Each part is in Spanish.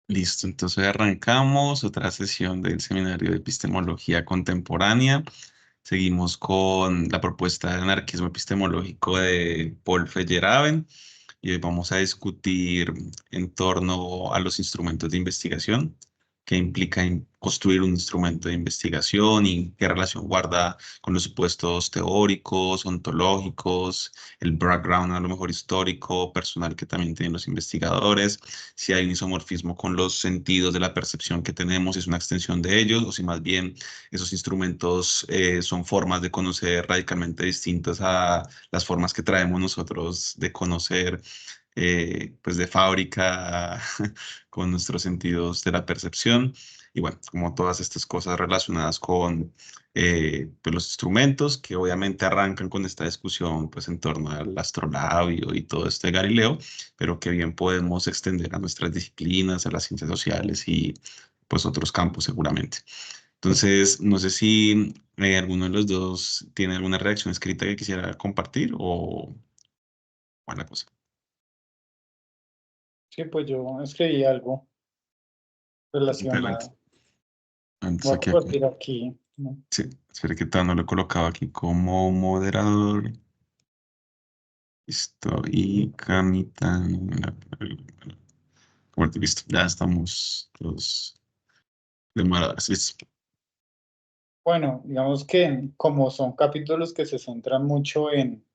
Listo, entonces hoy arrancamos otra sesión del Seminario de Epistemología Contemporánea. Seguimos con la propuesta de anarquismo epistemológico de Paul Feyerabend y hoy vamos a discutir en torno a los instrumentos de investigación, qué implica construir un instrumento de investigación y qué relación guarda con los supuestos teóricos, ontológicos, el background a lo mejor histórico, personal que también tienen los investigadores, si hay un isomorfismo con los sentidos de la percepción que tenemos, si es una extensión de ellos, o si más bien esos instrumentos son formas de conocer radicalmente distintas a las formas que traemos nosotros de conocer, pues de fábrica con nuestros sentidos de la percepción. Y bueno, como todas estas cosas relacionadas con pues los instrumentos que obviamente arrancan con esta discusión pues en torno al astrolabio y todo esto de Galileo, pero que bien podemos extender a nuestras disciplinas, a las ciencias sociales y pues otros campos seguramente. Entonces, no sé si alguno de los dos tiene alguna reacción escrita que quisiera compartir o buena cosa. Sí, pues yo escribí algo Adelante. relacionado. Antes Voy a aquí, compartir aquí, ¿no? sí, espera que tal no lo he colocado aquí como moderador. Listo. Y Camitán. Bueno, listo. Ya estamos los de moderadores. Listo. Bueno, digamos que como son capítulos que se centran mucho en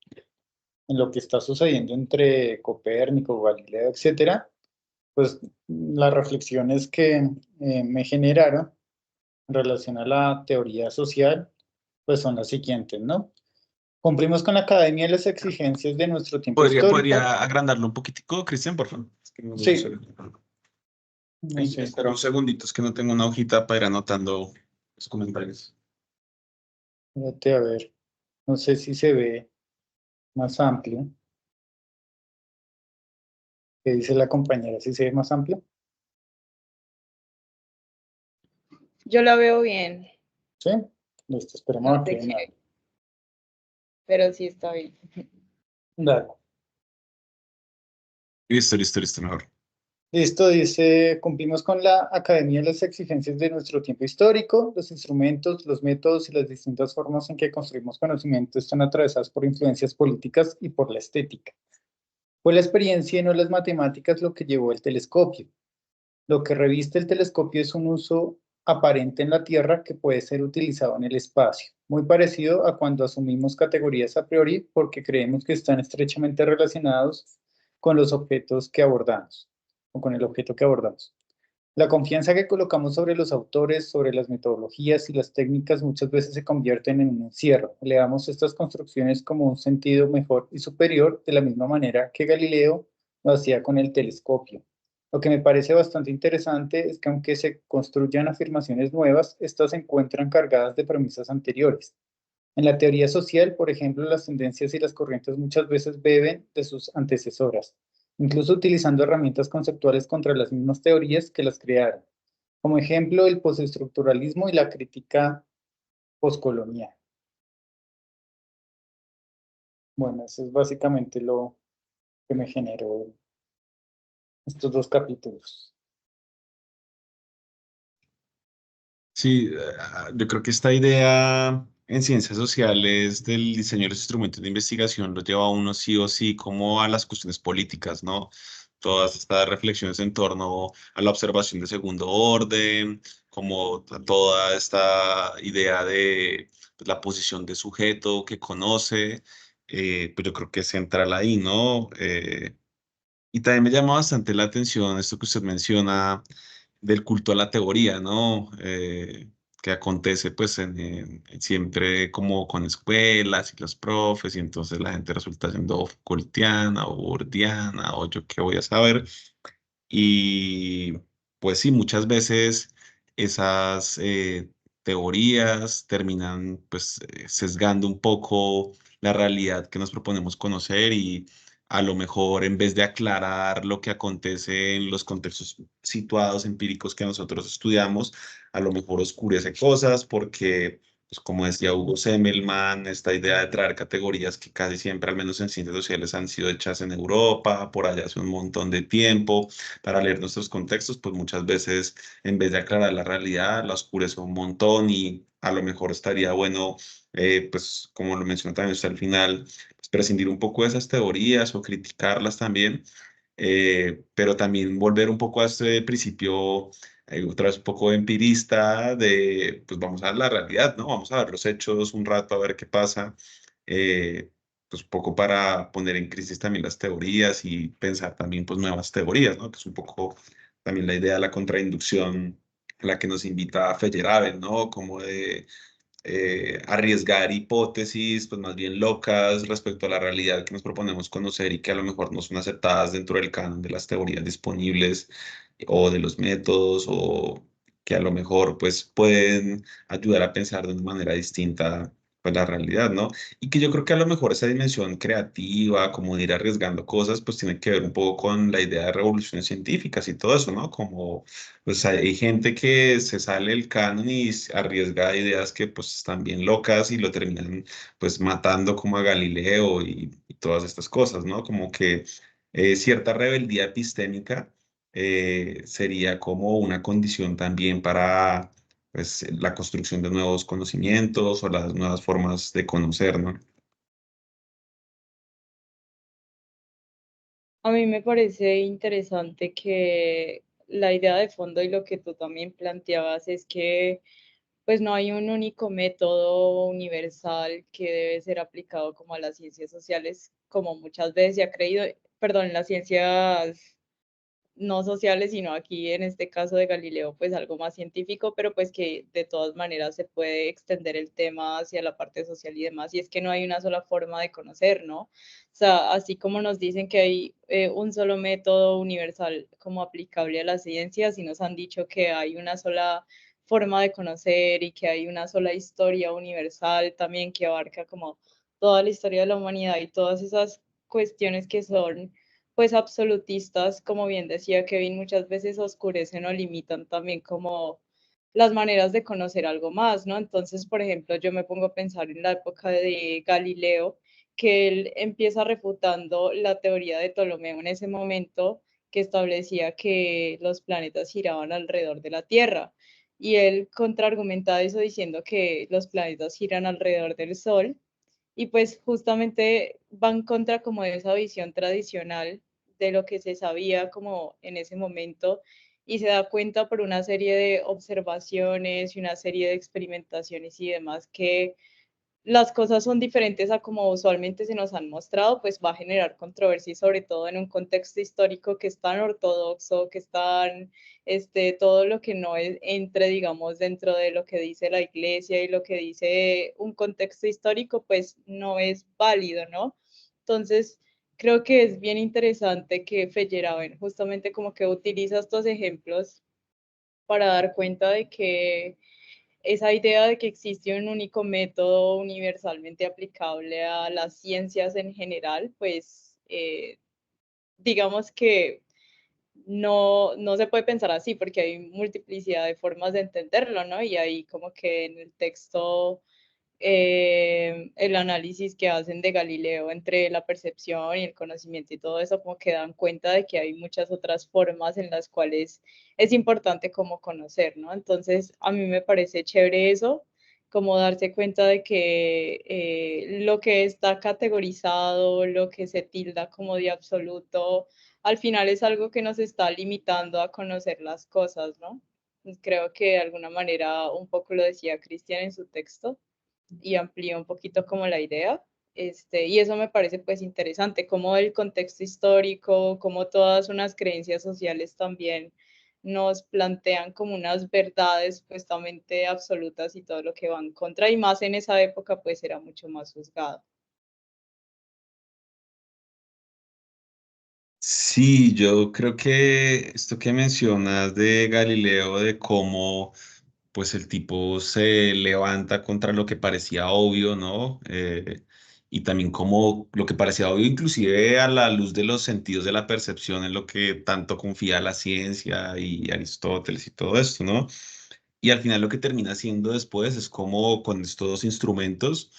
lo que está sucediendo entre Copérnico, Galileo, etcétera, pues las reflexiones que me generaron en relación a la teoría social, pues son las siguientes, ¿no? Cumplimos con la academia y las exigencias de nuestro tiempo histórico. ¿Podría agrandarlo un poquitico, Cristian, por favor? Es que no Sí, sé. no Ay, sé, espera un segundito, es que no tengo una hojita para ir anotando los comentarios. espérate a ver, no sé si se ve más amplio. ¿Qué dice la compañera? ¿Si se ve más amplio? Yo la veo bien, ¿Sí? Listo, esperemos no a que sé den algo. qué, pero sí está bien. Dale. Listo, listo, listo, mejor. Listo, dice, cumplimos con la academia y las exigencias de nuestro tiempo histórico. Los instrumentos, los métodos y las distintas formas en que construimos conocimiento están atravesadas por influencias políticas y por la estética. Fue la experiencia y no las matemáticas lo que llevó el telescopio. Lo que reviste el telescopio es un uso aparente en la Tierra que puede ser utilizado en el espacio, muy parecido a cuando asumimos categorías a priori porque creemos que están estrechamente relacionados con los objetos que abordamos o con el objeto que abordamos. La confianza que colocamos sobre los autores, sobre las metodologías y las técnicas muchas veces se convierten en un encierro. Le damos estas construcciones como un sentido mejor y superior de la misma manera que Galileo lo hacía con el telescopio. Lo que me parece bastante interesante es que aunque se construyan afirmaciones nuevas, estas se encuentran cargadas de premisas anteriores. En la teoría social, por ejemplo, las tendencias y las corrientes muchas veces beben de sus antecesoras, incluso utilizando herramientas conceptuales contra las mismas teorías que las crearon. Como ejemplo, el postestructuralismo y la crítica postcolonial. Bueno, eso es básicamente lo que me generó estos dos capítulos. Sí, yo creo que esta idea en ciencias sociales del diseño de los instrumentos de investigación lo lleva a uno sí o sí como a las cuestiones políticas, ¿no? Todas estas reflexiones en torno a la observación de segundo orden, como toda esta idea de pues, la posición de sujeto que conoce, pues yo creo que es central ahí, ¿no? Y también me llama bastante la atención esto que usted menciona del culto a la teoría, ¿no? Que acontece pues siempre como con escuelas y los profes y entonces la gente resulta siendo Foucaultiana o Bourdiana o yo qué voy a saber. Y pues sí, muchas veces esas teorías terminan pues sesgando un poco la realidad que nos proponemos conocer y a lo mejor en vez de aclarar lo que acontece en los contextos situados empíricos que nosotros estudiamos, a lo mejor oscurece cosas porque pues como decía Hugo Semmelmann, esta idea de traer categorías que casi siempre, al menos en ciencias sociales, han sido hechas en Europa, por allá hace un montón de tiempo, para leer nuestros contextos, pues muchas veces en vez de aclarar la realidad, la oscurece un montón y a lo mejor estaría bueno, pues como lo mencionó también usted al final, pues, prescindir un poco de esas teorías o criticarlas también, pero también volver un poco a este principio, otra vez un poco empirista de, pues vamos a ver la realidad, ¿no? Vamos a ver los hechos un rato, a ver qué pasa, eh, pues un poco para poner en crisis también las teorías y pensar también pues nuevas teorías, ¿no? Que es un poco también la idea de la contrainducción a la que nos invita Feyerabend, ¿no? Como de arriesgar hipótesis, pues más bien locas respecto a la realidad que nos proponemos conocer y que a lo mejor no son aceptadas dentro del canon de las teorías disponibles o de los métodos o que a lo mejor pues pueden ayudar a pensar de una manera distinta pues la realidad, ¿no? Y que yo creo que a lo mejor esa dimensión creativa, como de ir arriesgando cosas, pues tiene que ver un poco con la idea de revoluciones científicas y todo eso, ¿no? Como pues hay gente que se sale del canon y arriesga ideas que pues están bien locas y lo terminan pues matando como a Galileo y todas estas cosas, ¿no? Como que cierta rebeldía epistémica sería como una condición también para pues la construcción de nuevos conocimientos o las nuevas formas de conocer, ¿no? A mí me parece interesante que la idea de fondo y lo que tú también planteabas es que pues no hay un único método universal que debe ser aplicado como a las ciencias sociales, como muchas veces se ha creído, perdón, las ciencias no sociales, sino aquí en este caso de Galileo, pues algo más científico, pero pues que de todas maneras se puede extender el tema hacia la parte social y demás, y es que no hay una sola forma de conocer, ¿no? O sea, así como nos dicen que hay un solo método universal como aplicable a la ciencia, y nos han dicho que hay una sola forma de conocer y que hay una sola historia universal también que abarca como toda la historia de la humanidad y todas esas cuestiones que son pues absolutistas, como bien decía Kevin, muchas veces oscurecen o limitan también como las maneras de conocer algo más, ¿no? Entonces, por ejemplo, yo me pongo a pensar en la época de Galileo, que él empieza refutando la teoría de Ptolomeo en ese momento, que establecía que los planetas giraban alrededor de la Tierra. Y él contraargumenta eso diciendo que los planetas giran alrededor del Sol y pues justamente van contra como de esa visión tradicional de lo que se sabía como en ese momento y se da cuenta por una serie de observaciones y una serie de experimentaciones y demás que las cosas son diferentes a como usualmente se nos han mostrado, pues va a generar controversia y sobre todo en un contexto histórico que es tan ortodoxo, que es tan, todo lo que no es, entre, digamos, dentro de lo que dice la iglesia y lo que dice un contexto histórico, pues no es válido, ¿no? Entonces, creo que es bien interesante que Feyerabend justamente como que utiliza estos ejemplos para dar cuenta de que esa idea de que existe un único método universalmente aplicable a las ciencias en general, pues digamos que no se puede pensar así porque hay multiplicidad de formas de entenderlo, ¿no? Y ahí como que en el texto el análisis que hacen de Galileo entre la percepción y el conocimiento y todo eso, como que dan cuenta de que hay muchas otras formas en las cuales es importante como conocer, ¿no? Entonces, a mí me parece chévere eso, como darse cuenta de que lo que está categorizado, lo que se tilda como de absoluto, al final es algo que nos está limitando a conocer las cosas, ¿no? Creo que de alguna manera un poco lo decía Cristian en su texto y amplió un poquito como la idea. Y eso me parece pues interesante, como el contexto histórico, como todas unas creencias sociales también nos plantean como unas verdades supuestamente absolutas y todo lo que va en contra, y más en esa época pues era mucho más juzgado. Sí, yo creo que esto que mencionas de Galileo, de cómo pues el tipo se levanta contra lo que parecía obvio, ¿no? Y también como lo que parecía obvio, inclusive a la luz de los sentidos de la percepción, en lo que tanto confía la ciencia y Aristóteles y todo esto, ¿no? Y al final lo que termina haciendo después es como con estos dos instrumentos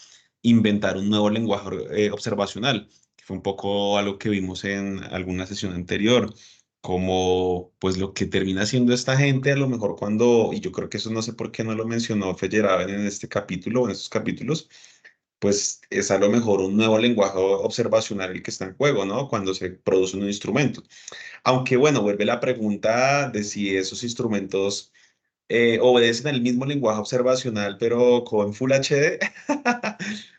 inventar un nuevo lenguaje observacional, que fue un poco algo que vimos en alguna sesión anterior, como pues lo que termina haciendo esta gente a lo mejor cuando, y yo creo que eso no sé por qué no lo mencionó Feyerabend en este capítulo o en estos capítulos, pues es a lo mejor un nuevo lenguaje observacional el que está en juego, ¿no? Cuando se produce un instrumento. Aunque bueno, vuelve la pregunta de si esos instrumentos obedecen el mismo lenguaje observacional, pero con Full HD,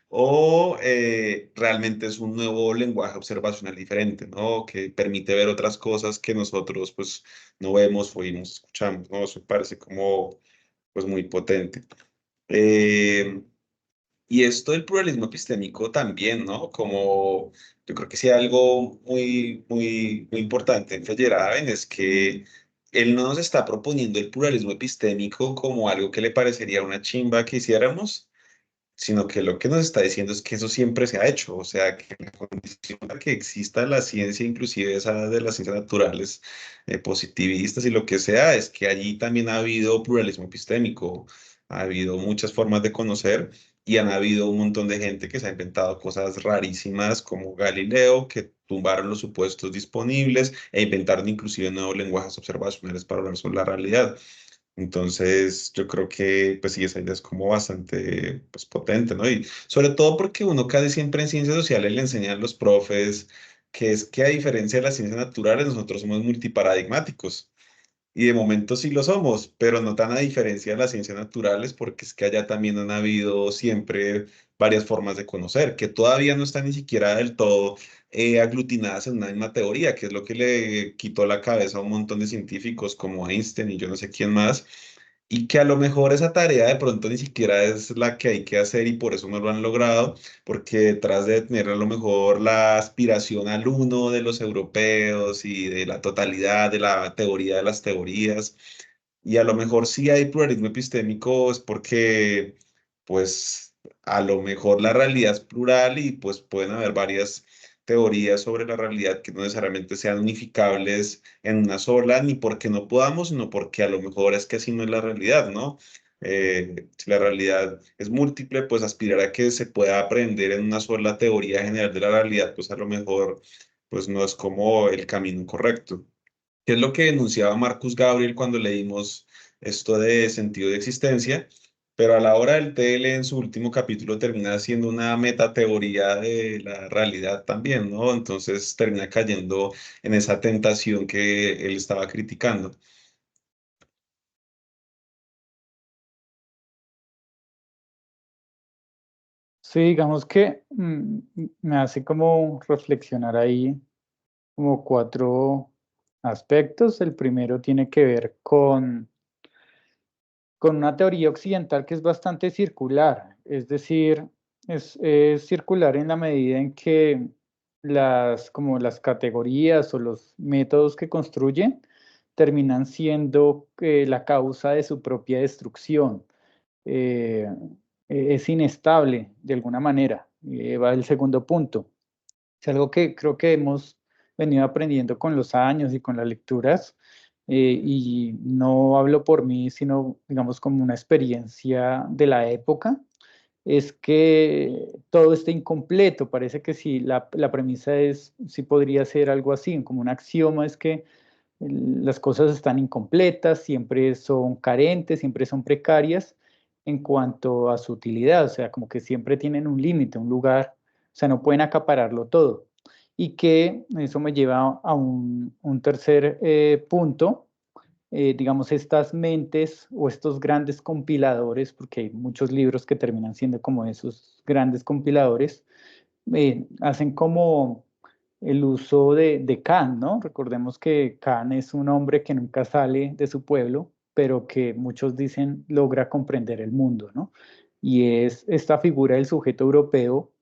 o realmente es un nuevo lenguaje observacional diferente, ¿no? Que permite ver otras cosas que nosotros pues no vemos, oímos, escuchamos, ¿no? Eso parece como pues muy potente. Eh, y esto del pluralismo epistémico también, ¿no? Como yo creo que sí algo muy importante en Feyerabend es que él no nos está proponiendo el pluralismo epistémico como algo que le parecería una chimba que hiciéramos, sino que lo que nos está diciendo es que eso siempre se ha hecho, o sea, que la condición para que exista la ciencia, inclusive esa de las ciencias naturales, positivistas y lo que sea, es que allí también ha habido pluralismo epistémico, ha habido muchas formas de conocer y han habido un montón de gente que se ha inventado cosas rarísimas como Galileo, que tumbaron los supuestos disponibles e inventaron inclusive nuevos lenguajes observacionales para hablar sobre la realidad. Entonces, yo creo que, pues sí, esa idea es como bastante, pues, potente, ¿no? Y sobre todo porque uno casi siempre en ciencias sociales le enseñan a los profes que es que a diferencia de las ciencias naturales, nosotros somos multiparadigmáticos. Y de momento sí lo somos, pero no tan a diferencia de las ciencias naturales, porque es que allá también han habido siempre varias formas de conocer, que todavía no están ni siquiera del todo aglutinadas en una misma teoría, que es lo que le quitó la cabeza a un montón de científicos como Einstein y yo no sé quién más, y que a lo mejor esa tarea de pronto ni siquiera es la que hay que hacer y por eso no lo han logrado, porque detrás de tener a lo mejor la aspiración al uno de los europeos y de la totalidad de la teoría de las teorías, y a lo mejor sí hay pluralismo epistémico es porque pues a lo mejor la realidad es plural y pues pueden haber varias teorías sobre la realidad que no necesariamente sean unificables en una sola, ni porque no podamos, sino porque a lo mejor es que así no es la realidad, ¿no? Si la realidad es múltiple, pues aspirar a que se pueda aprender en una sola teoría general de la realidad, pues a lo mejor pues no es como el camino correcto. ¿Qué es lo que denunciaba Marcus Gabriel cuando leímos esto de sentido de existencia? Pero a la hora del TL en su último capítulo termina siendo una metateoría de la realidad también, ¿no? Entonces termina cayendo en esa tentación que él estaba criticando. Sí, digamos que me hace como reflexionar ahí como cuatro aspectos. El primero tiene que ver con una teoría occidental que es bastante circular, es decir, es circular en la medida en que como las categorías o los métodos que construyen terminan siendo la causa de su propia destrucción. Eh, es inestable de alguna manera. Va el segundo punto. Es algo que creo que hemos venido aprendiendo con los años y con las lecturas, y no hablo por mí, sino digamos como una experiencia de la época, es que todo está incompleto. Parece que si la premisa es, si podría ser algo así, como un axioma, es que las cosas están incompletas, siempre son carentes, siempre son precarias en cuanto a su utilidad, o sea, como que siempre tienen un límite, un lugar, o sea, no pueden acapararlo todo. Y que eso me lleva a un tercer punto, digamos, estas mentes o estos grandes compiladores, porque hay muchos libros que terminan siendo como esos grandes compiladores, hacen como el uso de Kant, ¿no? Recordemos que Kant es un hombre que nunca sale de su pueblo, pero que muchos dicen logra comprender el mundo, ¿no? Y es esta figura del sujeto europeo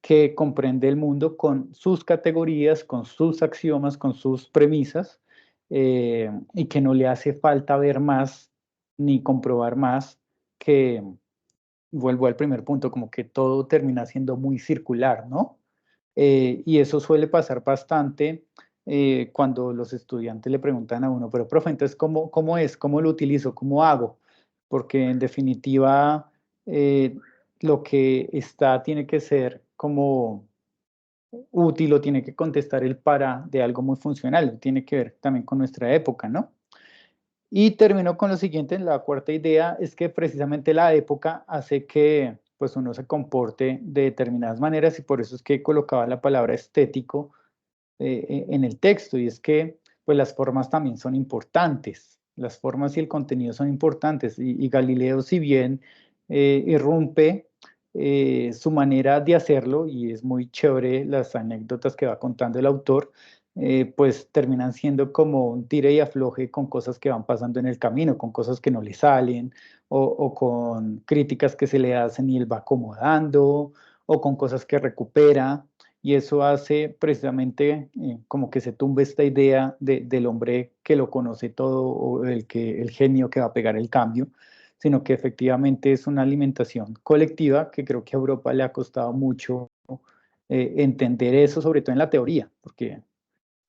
que comprende el mundo con sus categorías, con sus axiomas, con sus premisas, y que no le hace falta ver más ni comprobar más, que vuelvo al primer punto, como que todo termina siendo muy circular, ¿no? Y eso suele pasar bastante cuando los estudiantes le preguntan a uno, pero profe, entonces, ¿cómo es? ¿Cómo lo utilizo? ¿Cómo hago? porque en definitiva lo que está tiene que ser como útil o tiene que contestar el para de algo muy funcional, tiene que ver también con nuestra época, ¿no? Y termino con lo siguiente, la cuarta idea es que precisamente la época hace que pues uno se comporte de determinadas maneras y por eso es que colocaba la palabra estético en el texto y es que pues las formas también son importantes, las formas y el contenido son importantes y Galileo si bien irrumpe su manera de hacerlo y es muy chévere las anécdotas que va contando el autor, pues terminan siendo como un tire y afloje con cosas que van pasando en el camino, con cosas que no le salen o con críticas que se le hacen y él va acomodando o con cosas que recupera y eso hace precisamente como que se tumbe esta idea del hombre que lo conoce todo o el genio que va a pegar el cambio, sino que efectivamente es una alimentación colectiva que creo que a Europa le ha costado mucho entender eso, sobre todo en la teoría, porque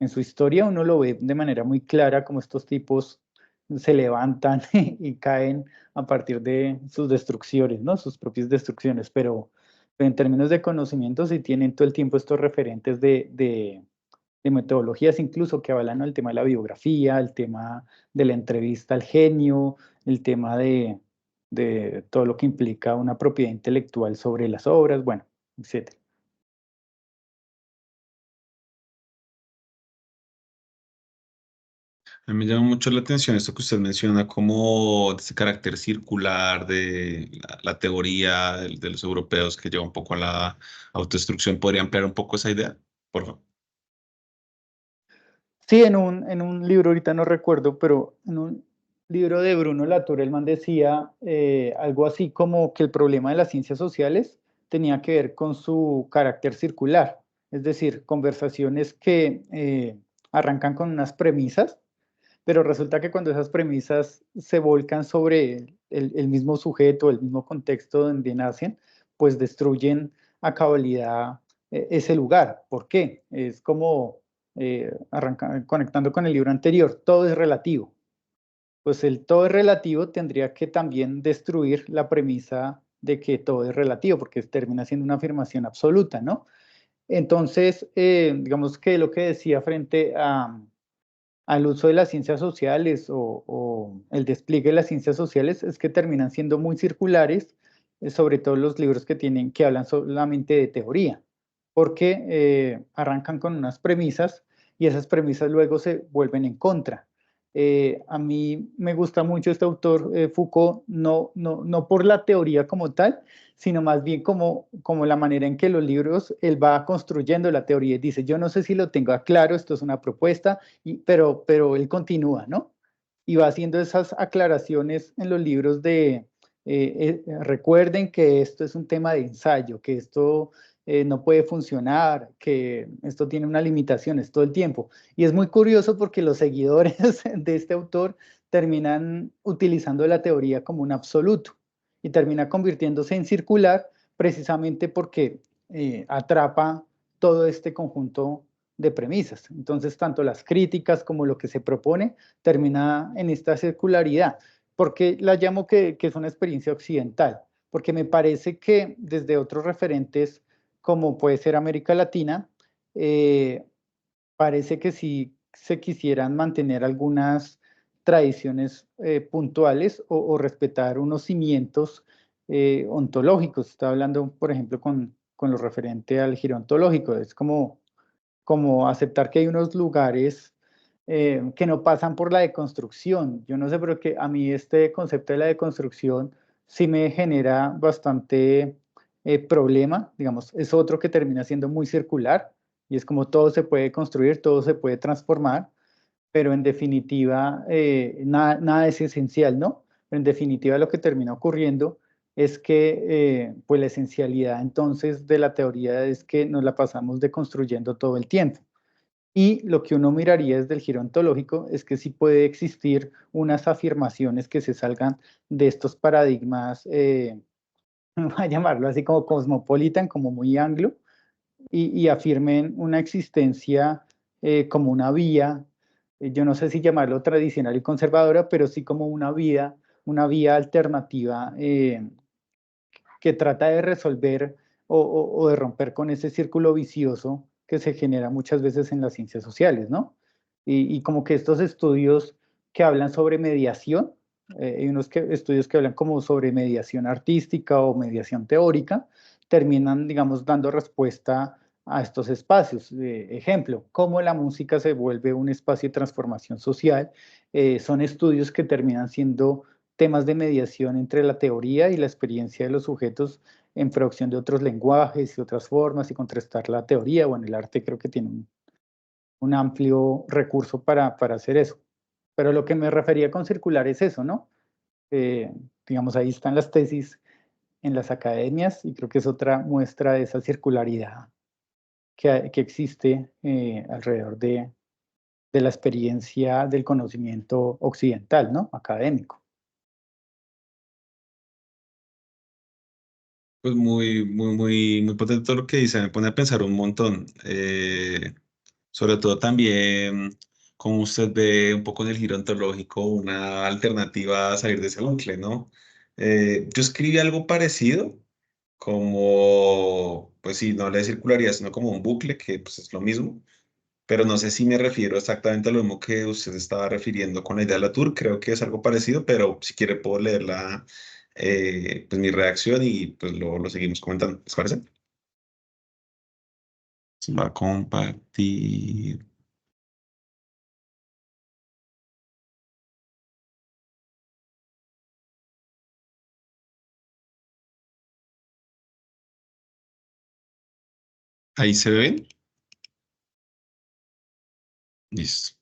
en su historia uno lo ve de manera muy clara como estos tipos se levantan y caen a partir de sus destrucciones, ¿no? Sus propias destrucciones, pero en términos de conocimiento sí tienen todo el tiempo estos referentes de metodologías incluso que avalan el tema de la biografía, el tema de la entrevista al genio, el tema de todo lo que implica una propiedad intelectual sobre las obras, bueno, etcétera. A mí me llama mucho la atención esto que usted menciona, como de ese carácter circular de la teoría de los europeos que lleva un poco a la autodestrucción. ¿Podría ampliar un poco esa idea? Por favor. Sí, en un libro, ahorita no recuerdo, pero en un libro de Bruno Latour, el man decía algo así como que el problema de las ciencias sociales tenía que ver con su carácter circular, es decir, conversaciones que arrancan con unas premisas, pero resulta que cuando esas premisas se volcan sobre el mismo sujeto, el mismo contexto donde nacen, pues destruyen a cabalidad ese lugar. ¿Por qué? Es como conectando con el libro anterior, todo es relativo. Pues el todo es relativo tendría que también destruir la premisa de que todo es relativo, porque termina siendo una afirmación absoluta, ¿no? Entonces, digamos que lo que decía frente al uso de las ciencias sociales o el despliegue de las ciencias sociales es que terminan siendo muy circulares, sobre todo los libros que hablan solamente de teoría, porque arrancan con unas premisas y esas premisas luego se vuelven en contra. A mí me gusta mucho este autor, Foucault, no por la teoría como tal, sino más bien como la manera en que los libros, él va construyendo la teoría y dice, yo no sé si lo tengo claro, esto es una propuesta, pero él continúa, ¿no? Y va haciendo esas aclaraciones en los libros recuerden que esto es un tema de ensayo, que esto no puede funcionar, que esto tiene unas limitaciones todo el tiempo. Y es muy curioso porque los seguidores de este autor terminan utilizando la teoría como un absoluto y termina convirtiéndose en circular precisamente porque atrapa todo este conjunto de premisas. Entonces, tanto las críticas como lo que se propone termina en esta circularidad. ¿Por qué la llamo que es una experiencia occidental? Porque me parece que desde otros referentes, como puede ser América Latina, parece que sí se quisieran mantener algunas tradiciones puntuales o respetar unos cimientos ontológicos. Estaba hablando, por ejemplo, con lo referente al giro ontológico. Es como aceptar que hay unos lugares que no pasan por la deconstrucción. Yo no sé, pero que a mí este concepto de la deconstrucción sí me genera bastante problema, digamos, es otro que termina siendo muy circular y es como todo se puede construir, todo se puede transformar, pero en definitiva nada es esencial, ¿no? Pero en definitiva lo que termina ocurriendo es que pues la esencialidad entonces de la teoría es que nos la pasamos deconstruyendo todo el tiempo. Y lo que uno miraría desde el giro ontológico es que sí puede existir unas afirmaciones que se salgan de estos paradigmas, voy a llamarlo así como cosmopolitan, como muy anglo, y afirmen una existencia como una vía, yo no sé si llamarlo tradicional y conservadora, pero sí como una vía una vía alternativa que trata de resolver o de romper con ese círculo vicioso que se genera muchas veces en las ciencias sociales, ¿no? Y como que estos estudios que hablan sobre mediación, hay unos estudios que hablan como sobre mediación artística o mediación teórica, terminan, digamos, dando respuesta a estos espacios. Ejemplo, cómo la música se vuelve un espacio de transformación social. Son estudios que terminan siendo temas de mediación entre la teoría y la experiencia de los sujetos en producción de otros lenguajes y otras formas y contrastar la teoría. Bueno, el arte creo que tiene un amplio recurso para hacer eso. Pero lo que me refería con circular es eso, ¿no? Eh, digamos, ahí están las tesis en las academias y creo que es otra muestra de esa circularidad que existe alrededor de la experiencia del conocimiento occidental, ¿no? Académico. Pues muy potente todo lo que dice, me pone a pensar un montón. Sobre todo también, como usted ve un poco en el giro ontológico, una alternativa a salir de ese bucle, ¿no? Yo escribí algo parecido, como, pues sí, no la circularidad, sino como un bucle, que pues es lo mismo, pero no sé si me refiero exactamente a lo mismo que usted estaba refiriendo con la idea de la tour, creo que es algo parecido, pero si quiere puedo leerla, pues mi reacción y pues lo seguimos comentando, ¿les parece? Se va a compartir. Ahí se ven. Listo.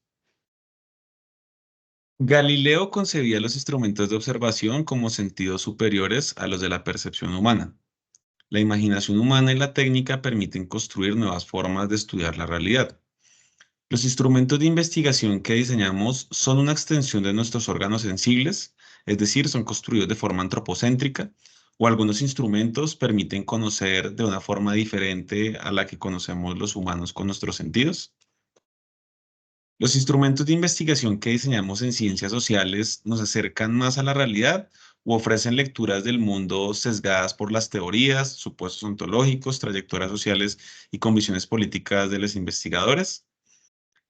Galileo concebía los instrumentos de observación como sentidos superiores a los de la percepción humana. La imaginación humana y la técnica permiten construir nuevas formas de estudiar la realidad. Los instrumentos de investigación que diseñamos son una extensión de nuestros órganos sensibles, es decir, son construidos de forma antropocéntrica, o algunos instrumentos permiten conocer de una forma diferente a la que conocemos los humanos con nuestros sentidos. Los instrumentos de investigación que diseñamos en ciencias sociales nos acercan más a la realidad o ofrecen lecturas del mundo sesgadas por las teorías, supuestos ontológicos, trayectorias sociales y convicciones políticas de los investigadores.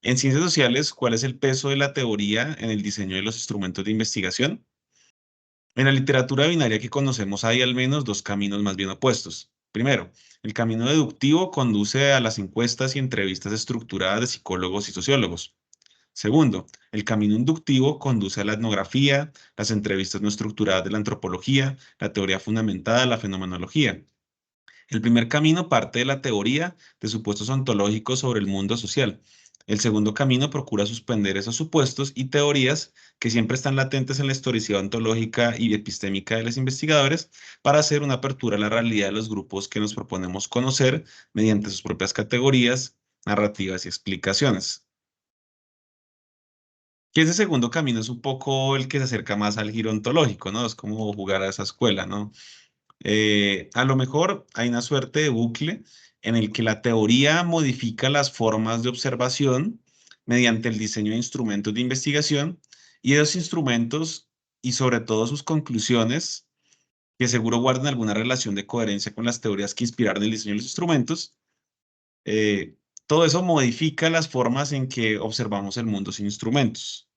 En ciencias sociales, ¿cuál es el peso de la teoría en el diseño de los instrumentos de investigación? En la literatura binaria que conocemos hay al menos dos caminos más bien opuestos. Primero, el camino deductivo conduce a las encuestas y entrevistas estructuradas de psicólogos y sociólogos. Segundo, el camino inductivo conduce a la etnografía, las entrevistas no estructuradas de la antropología, la teoría fundamentada, la fenomenología. El primer camino parte de la teoría de supuestos ontológicos sobre el mundo social. El segundo camino procura suspender esos supuestos y teorías que siempre están latentes en la historicidad ontológica y epistémica de los investigadores para hacer una apertura a la realidad de los grupos que nos proponemos conocer mediante sus propias categorías, narrativas y explicaciones. Que ese segundo camino es un poco el que se acerca más al giro ontológico, ¿no? Es como jugar a esa escuela, ¿no? A lo mejor hay una suerte de bucle en el que la teoría modifica las formas de observación mediante el diseño de instrumentos de investigación y esos instrumentos y sobre todo sus conclusiones, que seguro guardan alguna relación de coherencia con las teorías que inspiraron el diseño de los instrumentos, todo eso modifica las formas en que observamos el mundo sin instrumentos.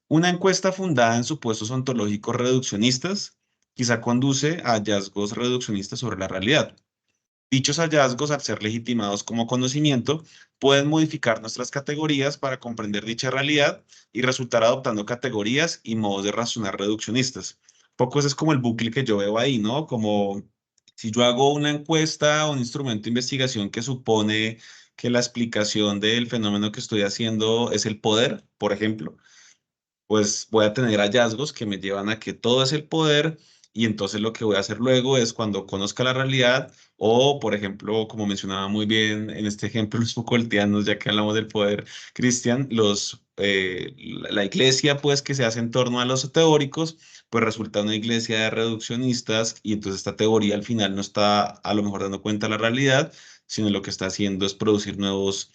Una encuesta fundada en supuestos ontológicos reduccionistas quizá conduce a hallazgos reduccionistas sobre la realidad. Dichos hallazgos, al ser legitimados como conocimiento, pueden modificar nuestras categorías para comprender dicha realidad y resultar adoptando categorías y modos de razonar reduccionistas. Poco ese es como el bucle que yo veo ahí, ¿no? Como si yo hago una encuesta o un instrumento de investigación que supone que la explicación del fenómeno que estoy haciendo es el poder, por ejemplo, pues voy a tener hallazgos que me llevan a que todo es el poder y entonces lo que voy a hacer luego es cuando conozca la realidad o, por ejemplo, como mencionaba muy bien en este ejemplo los Foucaultianos, ya que hablamos del poder cristian, la iglesia pues que se hace en torno a los teóricos, pues resulta una iglesia de reduccionistas y entonces esta teoría al final no está a lo mejor dando cuenta de la realidad, sino lo que está haciendo es producir nuevos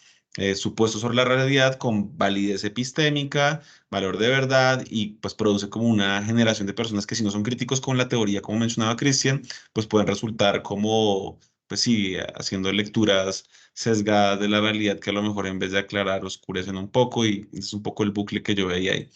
supuestos sobre la realidad con validez epistémica, valor de verdad y pues produce como una generación de personas que si no son críticos con la teoría, como mencionaba Cristian, pues pueden resultar como, pues sí, haciendo lecturas sesgadas de la realidad que a lo mejor en vez de aclarar oscurecen un poco y ese es un poco el bucle que yo veía ahí.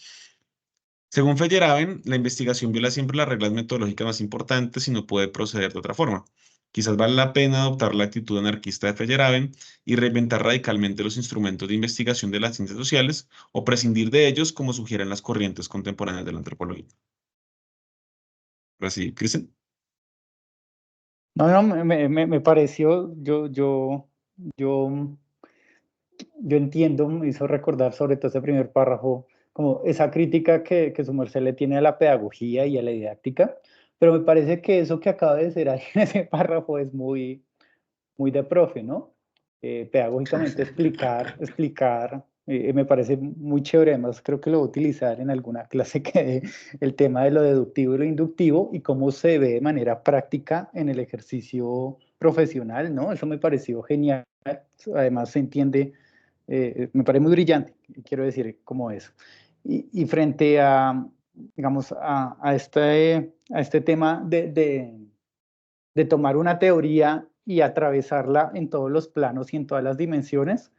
Según Feyerabend, la investigación viola siempre las reglas metodológicas más importantes y no puede proceder de otra forma. Quizás vale la pena adoptar la actitud anarquista de Feyerabend y reinventar radicalmente los instrumentos de investigación de las ciencias sociales o prescindir de ellos como sugieren las corrientes contemporáneas de la antropología. Así, Cristian. No, me pareció, yo entiendo, me hizo recordar sobre todo ese primer párrafo, como esa crítica que su merced le tiene a la pedagogía y a la didáctica, pero me parece que eso que acaba de decir ahí en ese párrafo es muy de profe, ¿no? Pedagógicamente explicar, me parece muy chévere, además creo que lo voy a utilizar en alguna clase que dé, el tema de lo deductivo y lo inductivo y cómo se ve de manera práctica en el ejercicio profesional, ¿no? Eso me pareció genial, además se entiende, me parece muy brillante, quiero decir, como eso. Y frente a, digamos, a este tema de tomar una teoría y atravesarla en todos los planos y en todas las dimensiones.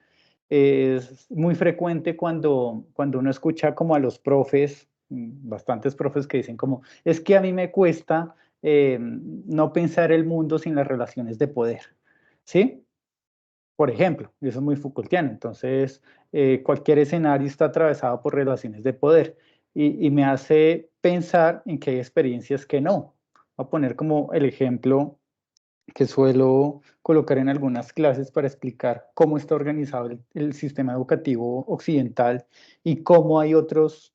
Es muy frecuente cuando uno escucha como a los profes, bastantes profes que dicen como, es que a mí me cuesta no pensar el mundo sin las relaciones de poder, ¿sí? Por ejemplo, y eso es muy Foucaultiano, entonces cualquier escenario está atravesado por relaciones de poder y me hace pensar en que hay experiencias que no. Voy a poner como el ejemplo que suelo colocar en algunas clases para explicar cómo está organizado el sistema educativo occidental y cómo hay otras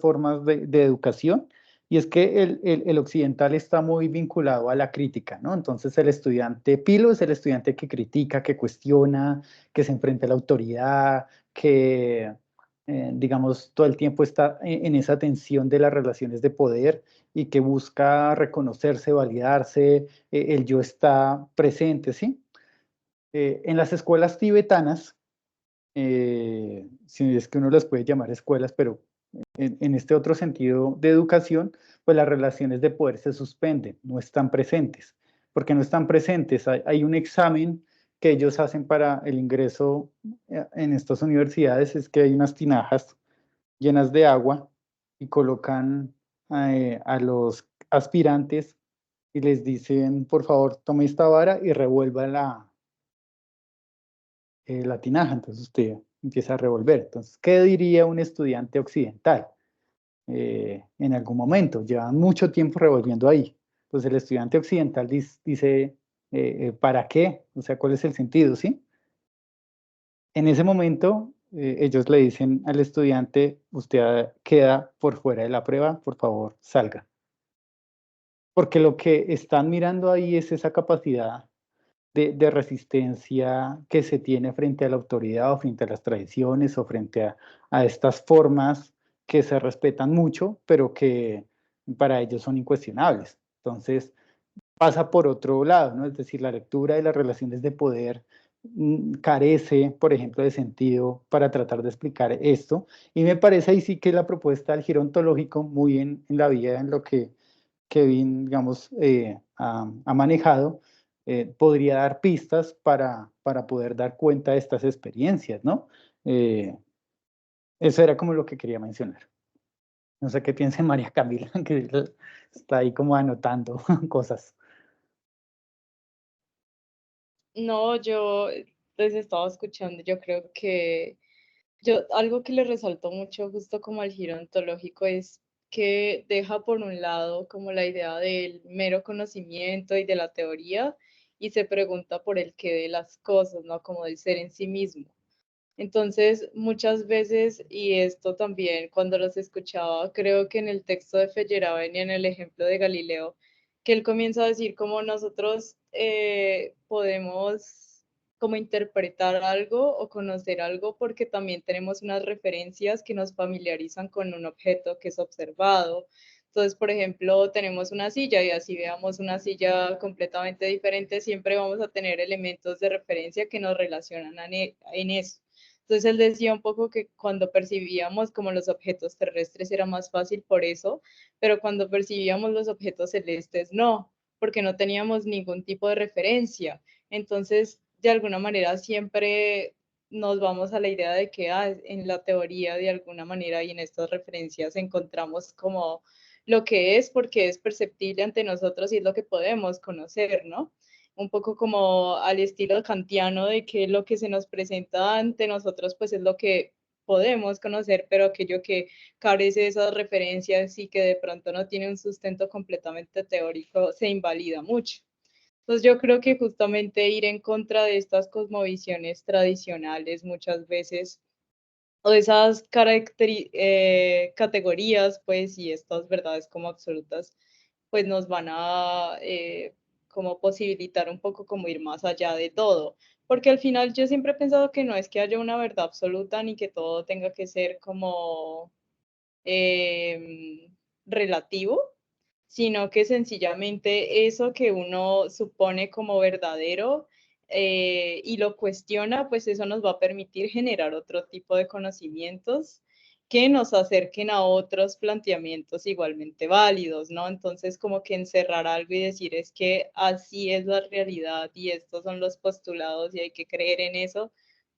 formas de educación. Y es que el occidental está muy vinculado a la crítica, ¿no? Entonces el estudiante pilo es el estudiante que critica, que cuestiona, que se enfrenta a la autoridad, que, digamos, todo el tiempo está en esa tensión de las relaciones de poder y que busca reconocerse, validarse, el yo está presente, ¿sí? En las escuelas tibetanas, si es que uno las puede llamar escuelas, pero en este otro sentido de educación, pues las relaciones de poder se suspenden, no están presentes. ¿Porque no están presentes? Hay un examen que ellos hacen para el ingreso en estas universidades, es que hay unas tinajas llenas de agua y colocan a los aspirantes y les dicen, por favor, tome esta vara y revuelva la tinaja. Entonces usted empieza a revolver. Entonces, ¿qué diría un estudiante occidental? En algún momento, llevan mucho tiempo revolviendo ahí. Entonces el estudiante occidental dice, ¿para qué? O sea, ¿cuál es el sentido? ¿Sí? En ese momento, ellos le dicen al estudiante, usted queda por fuera de la prueba, por favor, salga. Porque lo que están mirando ahí es esa capacidad de resistencia que se tiene frente a la autoridad o frente a las tradiciones o frente a estas formas que se respetan mucho, pero que para ellos son incuestionables. Entonces, pasa por otro lado, ¿no? Es decir, la lectura de las relaciones de poder carece, por ejemplo, de sentido para tratar de explicar esto. Y me parece ahí sí que la propuesta del giro ontológico, muy en la vía en lo que Kevin, digamos, ha manejado, podría dar pistas para poder dar cuenta de estas experiencias, ¿no? Eh, Eso era como lo que quería mencionar. No sé qué piensa María Camila, que está ahí como anotando cosas. No, yo les estaba escuchando, yo creo que algo que le resaltó mucho justo como al giro ontológico es que deja por un lado como la idea del mero conocimiento y de la teoría y se pregunta por el qué de las cosas, ¿no? Como del ser en sí mismo. Entonces, muchas veces, y esto también cuando los escuchaba, creo que en el texto de Feyerabend y en el ejemplo de Galileo, que él comienza a decir cómo nosotros podemos como interpretar algo o conocer algo porque también tenemos unas referencias que nos familiarizan con un objeto que es observado. Entonces, por ejemplo, tenemos una silla y así veamos una silla completamente diferente, siempre vamos a tener elementos de referencia que nos relacionan en eso. Entonces él decía un poco que cuando percibíamos como los objetos terrestres era más fácil por eso, pero cuando percibíamos los objetos celestes no, porque no teníamos ningún tipo de referencia. Entonces, de alguna manera siempre nos vamos a la idea de que en la teoría de alguna manera y en estas referencias encontramos como lo que es porque es perceptible ante nosotros y es lo que podemos conocer, ¿no? Un poco como al estilo kantiano de que lo que se nos presenta ante nosotros pues es lo que podemos conocer, pero aquello que carece de esas referencias y que de pronto no tiene un sustento completamente teórico se invalida mucho. Entonces yo creo que justamente ir en contra de estas cosmovisiones tradicionales muchas veces o de esas categorías, pues, y estas verdades como absolutas, pues nos van a como posibilitar un poco como ir más allá de todo. Porque al final yo siempre he pensado que no es que haya una verdad absoluta ni que todo tenga que ser como eh, relativo, sino que sencillamente eso que uno supone como verdadero y lo cuestiona, pues eso nos va a permitir generar otro tipo de conocimientos que nos acerquen a otros planteamientos igualmente válidos, ¿no? Entonces, como que encerrar algo y decir es que así es la realidad y estos son los postulados y hay que creer en eso,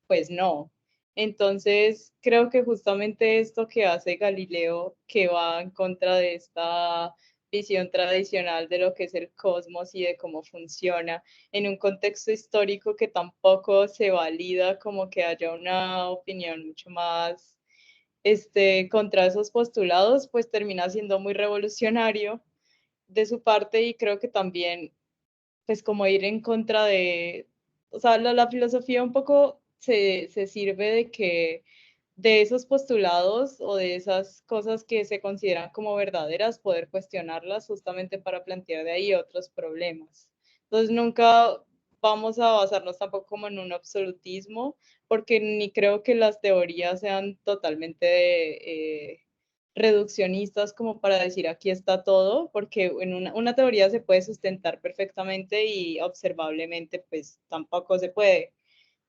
pues no. Entonces, creo que justamente esto que hace Galileo, que va en contra de esta visión tradicional de lo que es el cosmos y de cómo funciona, en un contexto histórico que tampoco se valida como que haya una opinión mucho más contra esos postulados, pues termina siendo muy revolucionario de su parte y creo que también pues como ir en contra de, o sea, la filosofía un poco se sirve de que de esos postulados o de esas cosas que se consideran como verdaderas, poder cuestionarlas justamente para plantear de ahí otros problemas. Entonces nunca vamos a basarnos tampoco como en un absolutismo, porque ni creo que las teorías sean totalmente reduccionistas como para decir aquí está todo, porque en una teoría se puede sustentar perfectamente y observablemente pues tampoco se puede.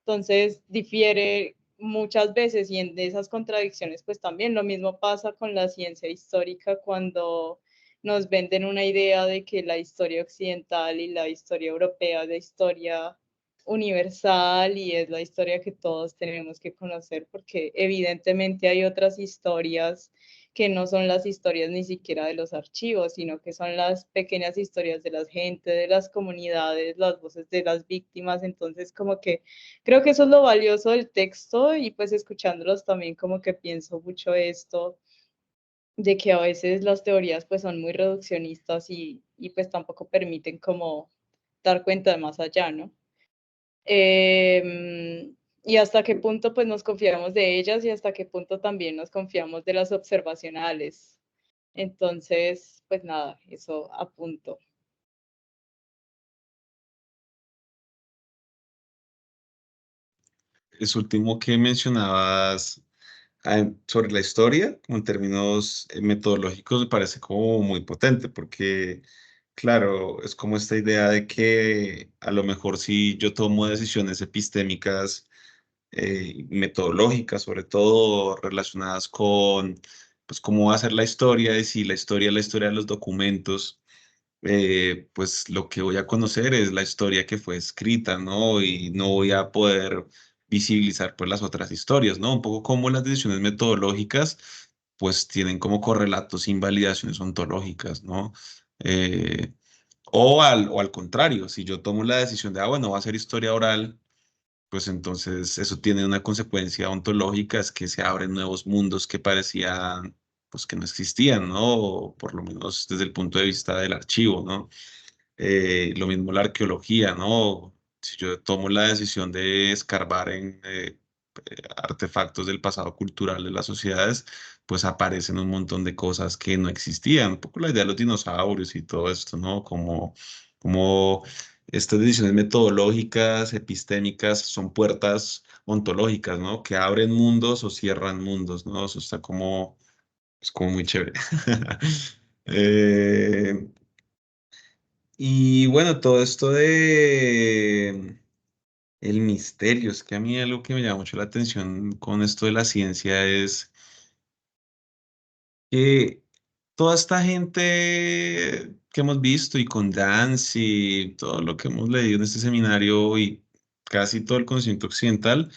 Entonces difiere muchas veces y en esas contradicciones pues también lo mismo pasa con la ciencia histórica cuando nos venden una idea de que la historia occidental y la historia europea es la historia universal y es la historia que todos tenemos que conocer porque evidentemente hay otras historias que no son las historias ni siquiera de los archivos, sino que son las pequeñas historias de la gente, de las comunidades, las voces de las víctimas. Entonces, como que creo que eso es lo valioso del texto y pues escuchándolos también como que pienso mucho esto de que a veces las teorías pues son muy reduccionistas y pues tampoco permiten como dar cuenta de más allá, ¿no? Y hasta qué punto pues nos confiamos de ellas y hasta qué punto también nos confiamos de las observacionales. Entonces, pues nada, eso apunto. Es último que mencionabas sobre la historia, como en términos metodológicos, me parece como muy potente, porque, claro, es como esta idea de que a lo mejor si yo tomo decisiones epistémicas, metodológicas, sobre todo relacionadas con, pues, cómo va a ser la historia, y si la historia de los documentos, pues lo que voy a conocer es la historia que fue escrita, ¿no? Y no voy a poder visibilizar pues las otras historias, ¿no? Un poco como las decisiones metodológicas, pues tienen como correlatos invalidaciones ontológicas, ¿no? Eh, o al contrario, si yo tomo la decisión de, bueno, va a ser historia oral, pues entonces eso tiene una consecuencia ontológica, es que se abren nuevos mundos que parecían, pues que no existían, ¿no? O por lo menos desde el punto de vista del archivo, ¿no? Lo mismo la arqueología, ¿no? Si yo tomo la decisión de escarbar en artefactos del pasado cultural de las sociedades, pues aparecen un montón de cosas que no existían. Un poco la idea de los dinosaurios y todo esto, ¿no? Como estas decisiones metodológicas, epistémicas, son puertas ontológicas, ¿no? Que abren mundos o cierran mundos, ¿no? Eso está como, es como muy chévere. Eh, y bueno, todo esto de El misterio, es que a mí algo que me llama mucho la atención con esto de la ciencia es que toda esta gente que hemos visto y con Dance y todo lo que hemos leído en este seminario y casi todo el conocimiento occidental,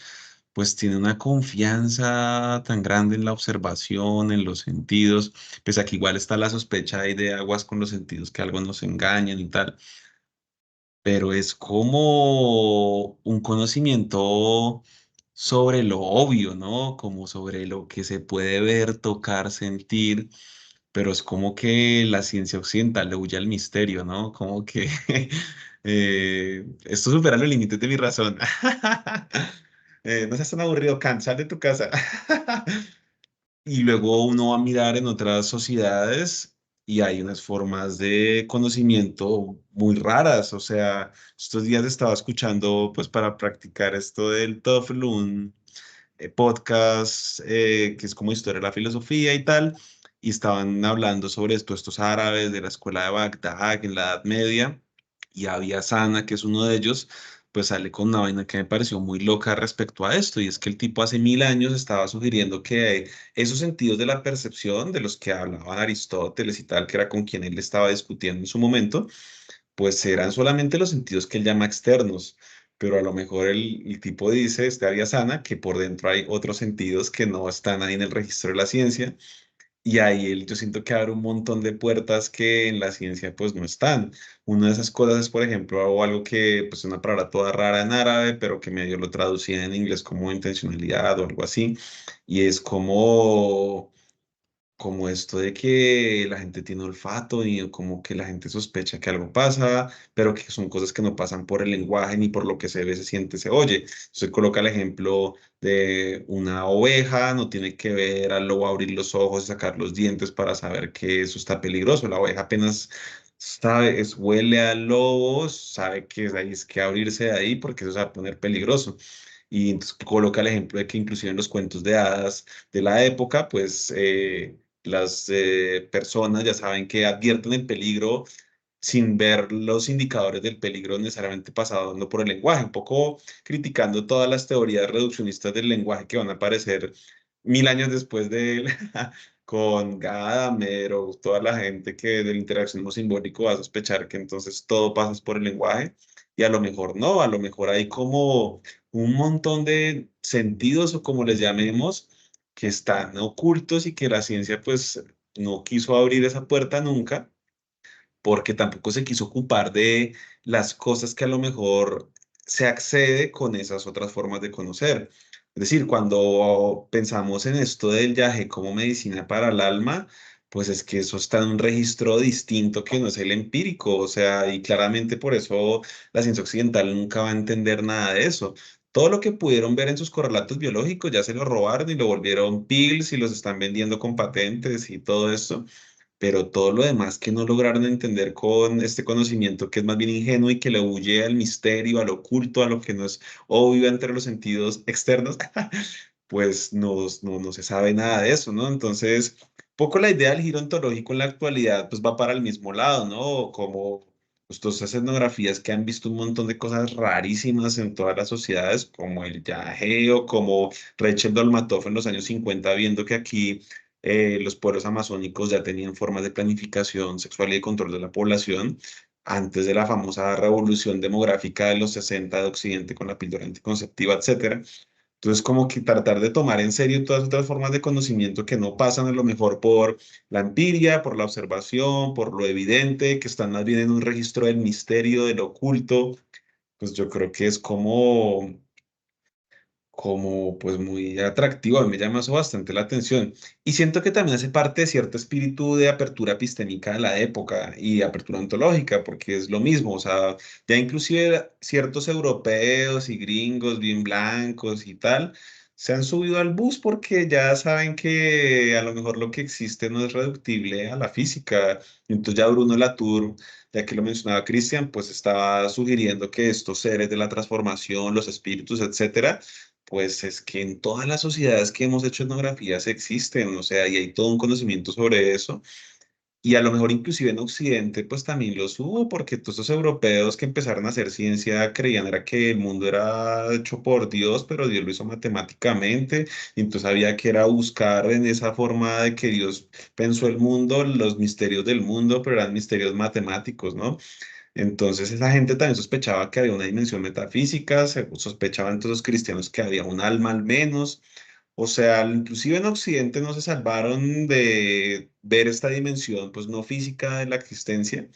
pues tiene una confianza tan grande en la observación, en los sentidos, pese a que igual está la sospecha ahí de aguas con los sentidos que algo nos engañan y tal, pero es como un conocimiento sobre lo obvio, ¿no? Como sobre lo que se puede ver, tocar, sentir, pero es como que la ciencia occidental le huye al misterio, ¿no? Como que esto supera los límites de mi razón. No seas tan aburrido, Kant, sal de tu casa. Y luego uno va a mirar en otras sociedades y hay unas formas de conocimiento muy raras. O sea, estos días estaba escuchando, pues para practicar esto del TOEFL, un podcast que es como historia de la filosofía y tal, y estaban hablando sobre esto, estos árabes de la escuela de Bagdad en la Edad Media, y había Sana, que es uno de ellos, pues sale con una vaina que me pareció muy loca respecto a esto, y es que el tipo hace 1000 años estaba sugiriendo que esos sentidos de la percepción de los que hablaban Aristóteles y tal, que era con quien él estaba discutiendo en su momento, pues eran solamente los sentidos que él llama externos, pero a lo mejor el tipo dice, este Sana, que por dentro hay otros sentidos que no están ahí en el registro de la ciencia, y ahí yo siento que abre un montón de puertas que en la ciencia pues no están. Una de esas cosas es, por ejemplo, algo que pues es una palabra toda rara en árabe, pero que medio lo traducía en inglés como intencionalidad o algo así, y es como esto de que la gente tiene olfato y como que la gente sospecha que algo pasa, pero que son cosas que no pasan por el lenguaje ni por lo que se ve, se siente, se oye. Se coloca el ejemplo de una oveja, no tiene que ver al lobo abrir los ojos y sacar los dientes para saber que eso está peligroso. La oveja apenas sabe, huele al lobo, sabe que ahí es que abrirse de ahí porque eso se va a poner peligroso. Y entonces coloca el ejemplo de que inclusive en los cuentos de hadas de la época, pues las personas ya saben que advierten el peligro sin ver los indicadores del peligro necesariamente pasando por el lenguaje, un poco criticando todas las teorías reduccionistas del lenguaje que van a aparecer 1000 años después de él, con Gadamer o toda la gente que del interaccionismo simbólico va a sospechar que entonces todo pasa por el lenguaje, y a lo mejor no, a lo mejor hay como un montón de sentidos o como les llamemos que están ocultos y que la ciencia pues no quiso abrir esa puerta nunca porque tampoco se quiso ocupar de las cosas que a lo mejor se accede con esas otras formas de conocer. Es decir, cuando pensamos en esto del yaje como medicina para el alma, pues es que eso está en un registro distinto que no es el empírico, o sea, y claramente por eso la ciencia occidental nunca va a entender nada de eso. Todo lo que pudieron ver en sus correlatos biológicos ya se lo robaron y lo volvieron pills y los están vendiendo con patentes y todo esto, pero todo lo demás que no lograron entender con este conocimiento que es más bien ingenuo y que le huye al misterio, al oculto, a lo que no es obvio entre los sentidos externos, pues no se sabe nada de eso, ¿no? Entonces, poco la idea del giro ontológico en la actualidad, pues va para el mismo lado, ¿no? Como pues, todas esas etnografías que han visto un montón de cosas rarísimas en todas las sociedades, como el Yahe o como Rachel Dolmatov en los años 50, viendo que aquí los pueblos amazónicos ya tenían formas de planificación sexual y de control de la población antes de la famosa revolución demográfica de los 60 de Occidente con la píldora anticonceptiva, etcétera. Entonces, como que tratar de tomar en serio todas otras formas de conocimiento que no pasan a lo mejor por la empiria, por la observación, por lo evidente, que están más bien en un registro del misterio, del oculto, pues yo creo que es como pues muy atractivo, a mí me llama eso bastante la atención. Y siento que también hace parte de cierto espíritu de apertura epistémica de la época y apertura ontológica, porque es lo mismo, o sea, ya inclusive ciertos europeos y gringos bien blancos y tal, se han subido al bus porque ya saben que a lo mejor lo que existe no es reductible a la física. Entonces ya Bruno Latour, ya que lo mencionaba Cristian, pues estaba sugiriendo que estos seres de la transformación, los espíritus, etcétera, pues es que en todas las sociedades que hemos hecho etnografías existen, o sea, y hay todo un conocimiento sobre eso. Y a lo mejor inclusive en Occidente pues también los hubo, porque todos esos europeos que empezaron a hacer ciencia creían era que el mundo era hecho por Dios, pero Dios lo hizo matemáticamente, y entonces había que era buscar en esa forma de que Dios pensó el mundo, los misterios del mundo, pero eran misterios matemáticos, ¿no? Entonces esa gente también sospechaba que había una dimensión metafísica, sospechaban todos los cristianos que había un alma al menos. O sea, inclusive en Occidente no se salvaron de ver esta dimensión, pues no física de la existencia.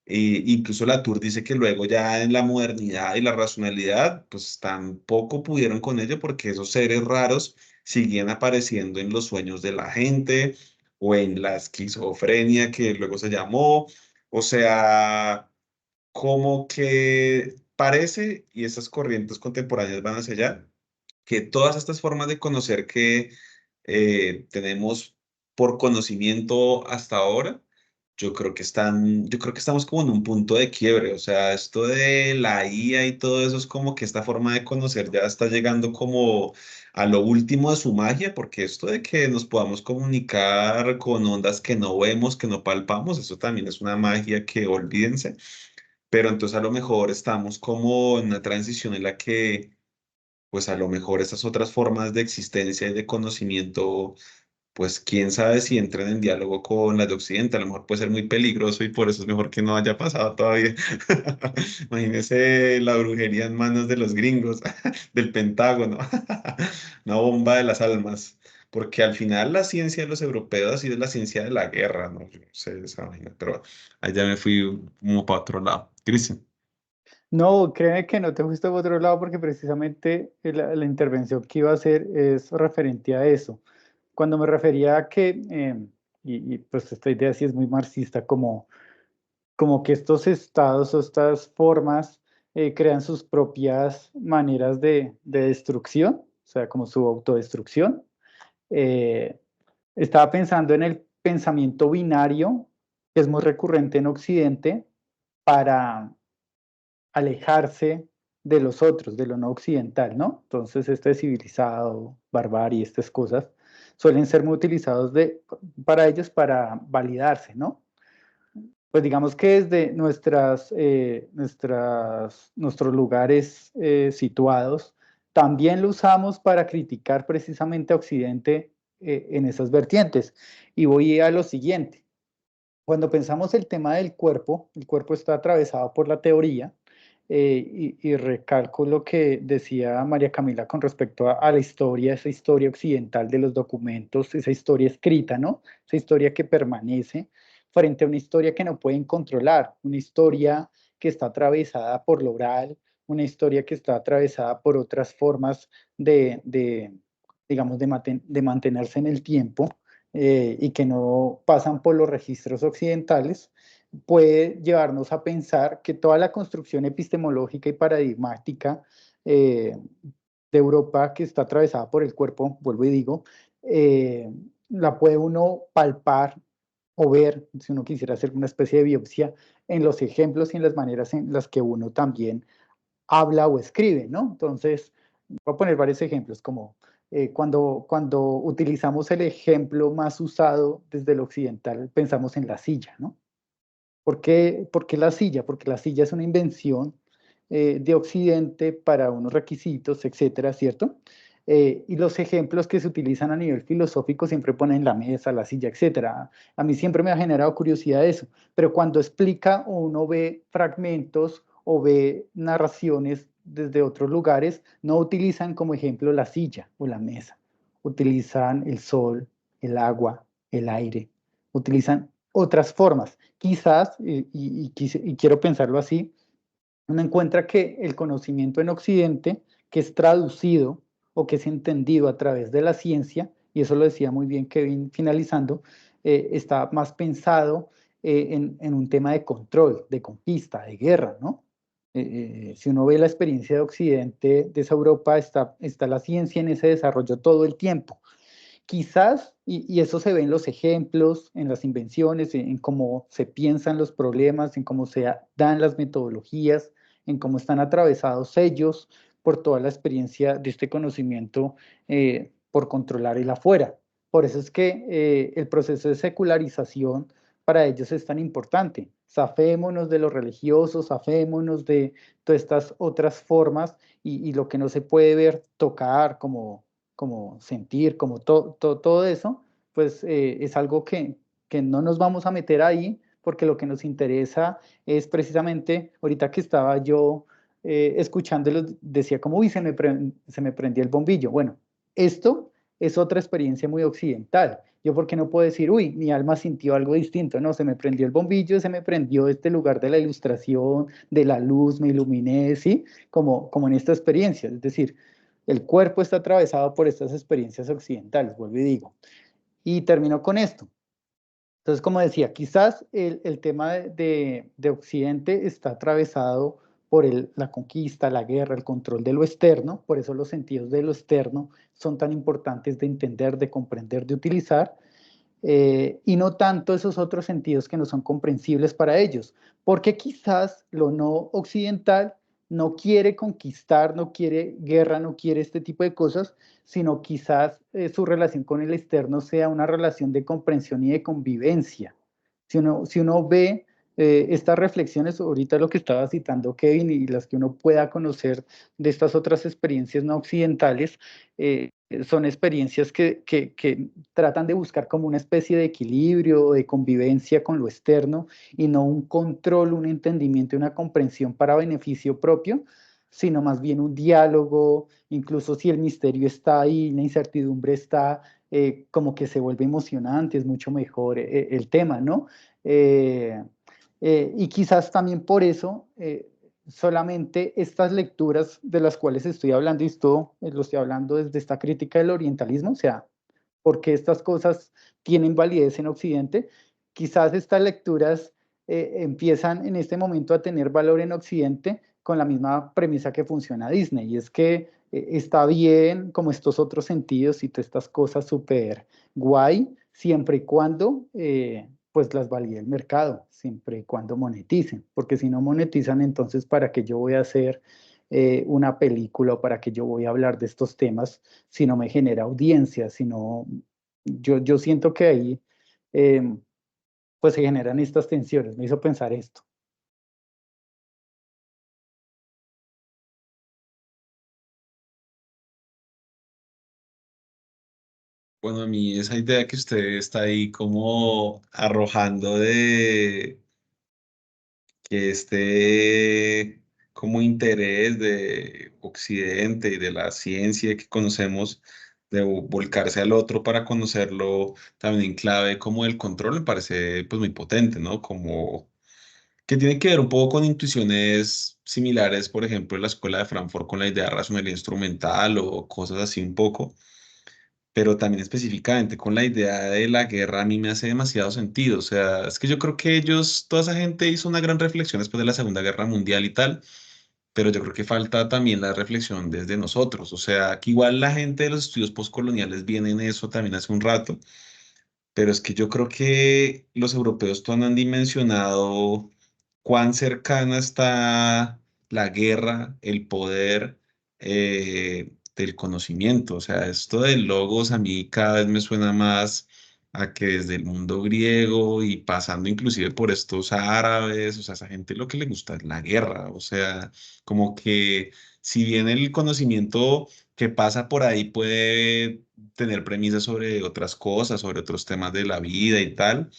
Incluso Latour dice que luego ya en la modernidad y la racionalidad, pues tampoco pudieron con ello porque esos seres raros siguen apareciendo en los sueños de la gente o en la esquizofrenia que luego se llamó. O sea, como que parece, y esas corrientes contemporáneas van hacia allá, que todas estas formas de conocer que tenemos por conocimiento hasta ahora, yo creo que estamos como en un punto de quiebre. O sea, esto de la IA y todo eso es como que esta forma de conocer ya está llegando como a lo último de su magia, porque esto de que nos podamos comunicar con ondas que no vemos, que no palpamos, eso también es una magia que olvídense. Pero entonces a lo mejor estamos como en una transición en la que pues a lo mejor esas otras formas de existencia y de conocimiento, pues quién sabe si entran en diálogo con las de Occidente. A lo mejor puede ser muy peligroso y por eso es mejor que no haya pasado todavía. Imagínese la brujería en manos de los gringos, del Pentágono, una bomba de las almas. Porque al final la ciencia de los europeos ha sido la ciencia de la guerra, ¿no? Yo no sé esa vaina, pero allá me fui como para otro lado. Cristian. No, créeme que no te fuiste por otro lado porque precisamente la intervención que iba a hacer es referente a eso. Cuando me refería a que, pues esta idea sí es muy marxista, como que estos estados o estas formas crean sus propias maneras de destrucción, o sea, como su autodestrucción. Eh, Estaba pensando en el pensamiento binario, que es muy recurrente en Occidente, para alejarse de los otros, de lo no occidental, ¿no? Entonces, este civilizado, barbarie, estas cosas, suelen ser muy utilizados para ellos para validarse, ¿no? Pues digamos que desde nuestros lugares situados, también lo usamos para criticar precisamente a Occidente en esas vertientes. Y voy a lo siguiente. Cuando pensamos el tema del cuerpo, el cuerpo está atravesado por la teoría, y recalco lo que decía María Camila con respecto a la historia, esa historia occidental de los documentos, esa historia escrita, ¿no? Esa historia que permanece frente a una historia que no pueden controlar, una historia que está atravesada por lo oral, una historia que está atravesada por otras formas digamos, de mantenerse en el tiempo, y que no pasan por los registros occidentales, puede llevarnos a pensar que toda la construcción epistemológica y paradigmática eh, de Europa, que está atravesada por el cuerpo, vuelvo y digo, eh, la puede uno palpar o ver, si uno quisiera hacer una especie de biopsia, en los ejemplos y en las maneras en las que uno también habla o escribe, ¿no? Entonces, voy a poner varios ejemplos, como cuando utilizamos el ejemplo más usado desde el occidental, pensamos en la silla, ¿no? ¿Por qué la silla? Porque la silla es una invención de Occidente para unos requisitos, etcétera, ¿cierto? Y los ejemplos que se utilizan a nivel filosófico siempre ponen la mesa, la silla, etcétera. A mí siempre me ha generado curiosidad eso, pero cuando explica o uno ve fragmentos o ve narraciones desde otros lugares, no utilizan como ejemplo la silla o la mesa, utilizan el sol, el agua, el aire, utilizan otras formas. Quizás, y quiero pensarlo así, uno encuentra que el conocimiento en Occidente, que es traducido o que es entendido a través de la ciencia, y eso lo decía muy bien Kevin finalizando, está más pensado en un tema de control, de conquista, de guerra, ¿no? Si uno ve la experiencia de Occidente, de esa Europa, está la ciencia en ese desarrollo todo el tiempo. Quizás, y eso se ve en los ejemplos, en las invenciones, en cómo se piensan los problemas, en cómo se dan las metodologías, en cómo están atravesados ellos por toda la experiencia de este conocimiento por controlar el afuera. Por eso es que el proceso de secularización para ellos es tan importante. Zafémonos de lo religioso, zafémonos de todas estas otras formas y lo que no se puede ver, tocar, como sentir, como todo eso, pues es algo que no nos vamos a meter ahí porque lo que nos interesa es precisamente, ahorita que estaba yo escuchándolos, decía como, uy, se me prendió el bombillo. Bueno, esto es otra experiencia muy occidental. Yo, ¿por qué no puedo decir, uy, mi alma sintió algo distinto? No, se me prendió el bombillo, se me prendió este lugar de la ilustración, de la luz, me iluminé, ¿sí? Como en esta experiencia. Es decir, el cuerpo está atravesado por estas experiencias occidentales, vuelvo y digo. Y termino con esto. Entonces, como decía, quizás el tema de Occidente está atravesado por la conquista, la guerra, el control de lo externo, por eso los sentidos de lo externo son tan importantes de entender, de comprender, de utilizar, y no tanto esos otros sentidos que no son comprensibles para ellos, porque quizás lo no occidental no quiere conquistar, no quiere guerra, no quiere este tipo de cosas, sino quizás su relación con el externo sea una relación de comprensión y de convivencia. Si uno ve estas reflexiones, ahorita lo que estaba citando Kevin y las que uno pueda conocer de estas otras experiencias no occidentales, son experiencias que tratan de buscar como una especie de equilibrio, de convivencia con lo externo y no un control, un entendimiento y una comprensión para beneficio propio, sino más bien un diálogo, incluso si el misterio está ahí, la incertidumbre está, como que se vuelve emocionante, es mucho mejor el tema, ¿no? Eh, y quizás también por eso solamente estas lecturas de las cuales estoy hablando, y esto lo estoy hablando desde esta crítica del orientalismo, o sea, porque estas cosas tienen validez en Occidente, quizás estas lecturas empiezan en este momento a tener valor en Occidente con la misma premisa que funciona Disney, y es que está bien como estos otros sentidos y todas estas cosas súper guay, siempre y cuando pues las valide el mercado, siempre y cuando moneticen, porque si no monetizan, entonces ¿para qué yo voy a hacer una película o para qué yo voy a hablar de estos temas si no me genera audiencia, si no, yo siento que ahí eh, pues se generan estas tensiones, me hizo pensar esto. Bueno, a mí esa idea que usted está ahí como arrojando de que este como interés de Occidente y de la ciencia que conocemos, de volcarse al otro para conocerlo también en clave como el control, me parece pues muy potente, ¿no? Como que tiene que ver un poco con intuiciones similares, por ejemplo, en la escuela de Frankfurt con la idea de racionalidad instrumental o cosas así un poco, pero también específicamente con la idea de la guerra a mí me hace demasiado sentido. O sea, es que yo creo que ellos, toda esa gente hizo una gran reflexión después de la Segunda Guerra Mundial y tal, pero yo creo que falta también la reflexión desde nosotros. O sea, que igual la gente de los estudios postcoloniales viene en eso también hace un rato, pero es que yo creo que los europeos todavía no han dimensionado cuán cercana está la guerra, el poder del conocimiento. O sea, esto de logos a mí cada vez me suena más a que desde el mundo griego y pasando inclusive por estos árabes, o sea, a esa gente lo que le gusta es la guerra. O sea, como que si bien el conocimiento que pasa por ahí puede tener premisas sobre otras cosas, sobre otros temas de la vida y tal,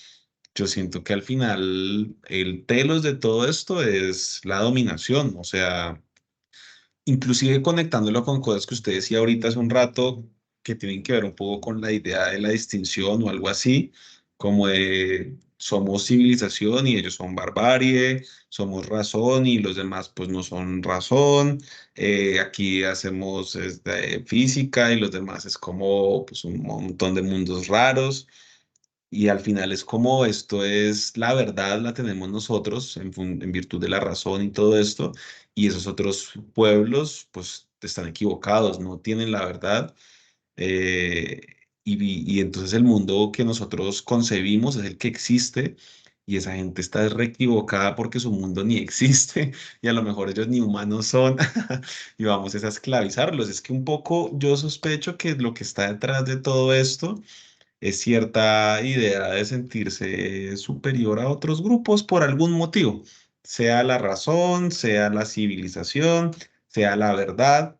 yo siento que al final el telos de todo esto es la dominación, o sea, inclusive conectándolo con cosas que usted decía ahorita hace un rato, que tienen que ver un poco con la idea de la distinción o algo así, como de somos civilización y ellos son barbarie, somos razón y los demás pues no son razón, aquí hacemos física y los demás es como pues un montón de mundos raros. Y al final es como esto es la verdad, la tenemos nosotros en virtud de la razón y todo esto, y esos otros pueblos pues están equivocados, no tienen la verdad. eh, y entonces el mundo que nosotros concebimos es el que existe, y esa gente está re equivocada porque su mundo ni existe, y a lo mejor ellos ni humanos son, y vamos es a esclavizarlos. Es que un poco yo sospecho que lo que está detrás de todo esto es cierta idea de sentirse superior a otros grupos por algún motivo, sea la razón, sea la civilización, sea la verdad,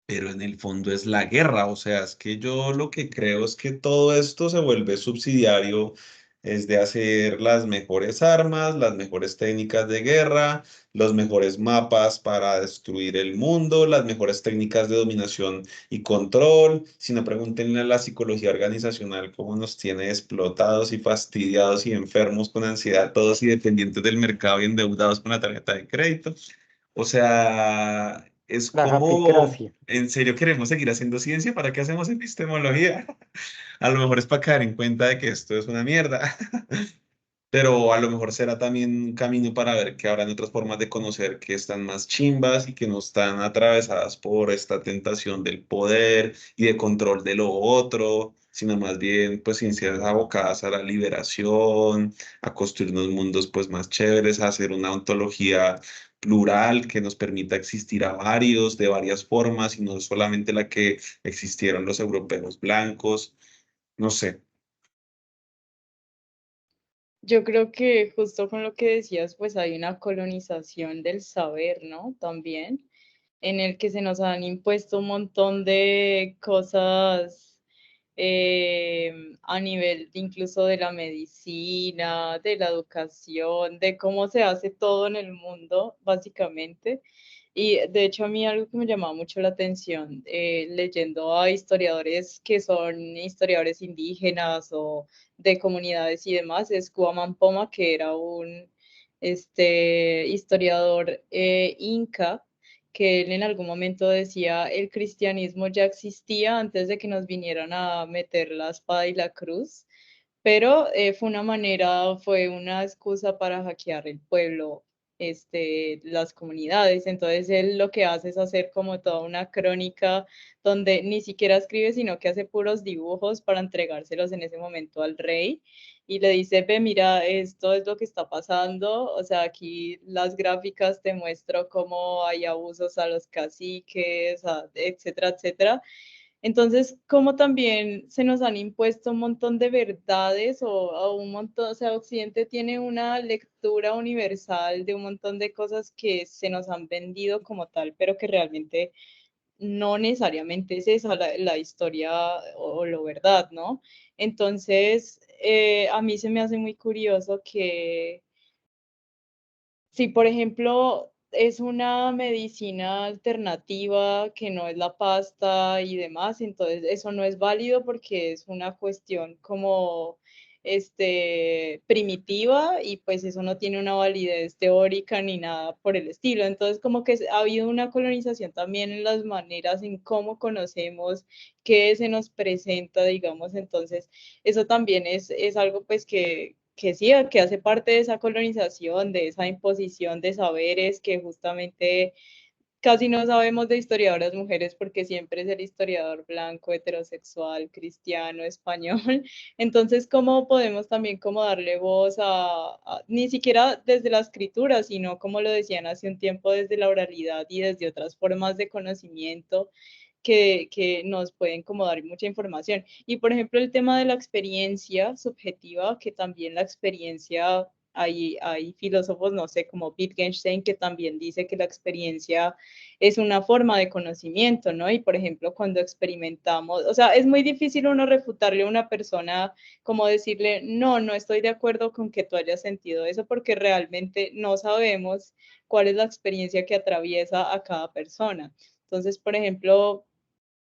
pero en el fondo es la guerra. O sea, es que yo lo que creo es que todo esto se vuelve subsidiario, es de hacer las mejores armas, las mejores técnicas de guerra, los mejores mapas para destruir el mundo, las mejores técnicas de dominación y control. Si no, pregúntenle a la psicología organizacional cómo nos tiene explotados y fastidiados y enfermos con ansiedad, todos y dependientes del mercado y endeudados con la tarjeta de crédito. O sea, es La como, japicracia. ¿en serio queremos seguir haciendo ciencia? ¿Para qué hacemos epistemología? A lo mejor es para caer en cuenta de que esto es una mierda, pero a lo mejor será también un camino para ver que habrán otras formas de conocer que están más chimbas y que no están atravesadas por esta tentación del poder y de control de lo otro, sino más bien pues ciencias abocadas a la liberación, a construir unos mundos pues más chéveres, a hacer una ontología plural que nos permita existir a varios, de varias formas y no solamente la que existieron los europeos blancos, no sé. Yo creo que justo con lo que decías, pues hay una colonización del saber, ¿no? También, en el que se nos han impuesto un montón de cosas a nivel incluso de la medicina, de la educación, de cómo se hace todo en el mundo, básicamente. Y de hecho a mí algo que me llamaba mucho la atención, leyendo a historiadores que son historiadores indígenas o de comunidades y demás, es Cuaman Poma, que era un historiador inca, que él en algún momento decía, el cristianismo ya existía antes de que nos vinieran a meter la espada y la cruz, pero fue una excusa para hackear el pueblo, las comunidades. Entonces él lo que hace es hacer como toda una crónica donde ni siquiera escribe, sino que hace puros dibujos para entregárselos en ese momento al rey y le dice, ve, mira, esto es lo que está pasando, o sea, aquí las gráficas te muestro cómo hay abusos a los caciques, etcétera, etcétera. Entonces, como también se nos han impuesto un montón de verdades o un montón, o sea, Occidente tiene una lectura universal de un montón de cosas que se nos han vendido como tal, pero que realmente no necesariamente es esa la historia o lo verdad, ¿no? Entonces, a mí se me hace muy curioso que si, por ejemplo, es una medicina alternativa que no es la pasta y demás, entonces eso no es válido porque es una cuestión como primitiva y pues eso no tiene una validez teórica ni nada por el estilo. Entonces como que ha habido una colonización también en las maneras en cómo conocemos, qué se nos presenta, digamos. Entonces eso también es algo pues que sí, que hace parte de esa colonización, de esa imposición de saberes que justamente casi no sabemos de historiadoras mujeres porque siempre es el historiador blanco, heterosexual, cristiano, español. Entonces, ¿cómo podemos también como darle voz ni siquiera desde la escritura, sino como lo decían hace un tiempo, desde la oralidad y desde otras formas de conocimiento que nos pueden como dar mucha información? Y por ejemplo, el tema de la experiencia subjetiva, que también la experiencia, hay filósofos, no sé, como Wittgenstein, que también dice que la experiencia es una forma de conocimiento, ¿no? Y por ejemplo, cuando experimentamos, o sea, es muy difícil uno refutarle a una persona como decirle, no, no estoy de acuerdo con que tú hayas sentido eso, porque realmente no sabemos cuál es la experiencia que atraviesa a cada persona. Entonces, por ejemplo,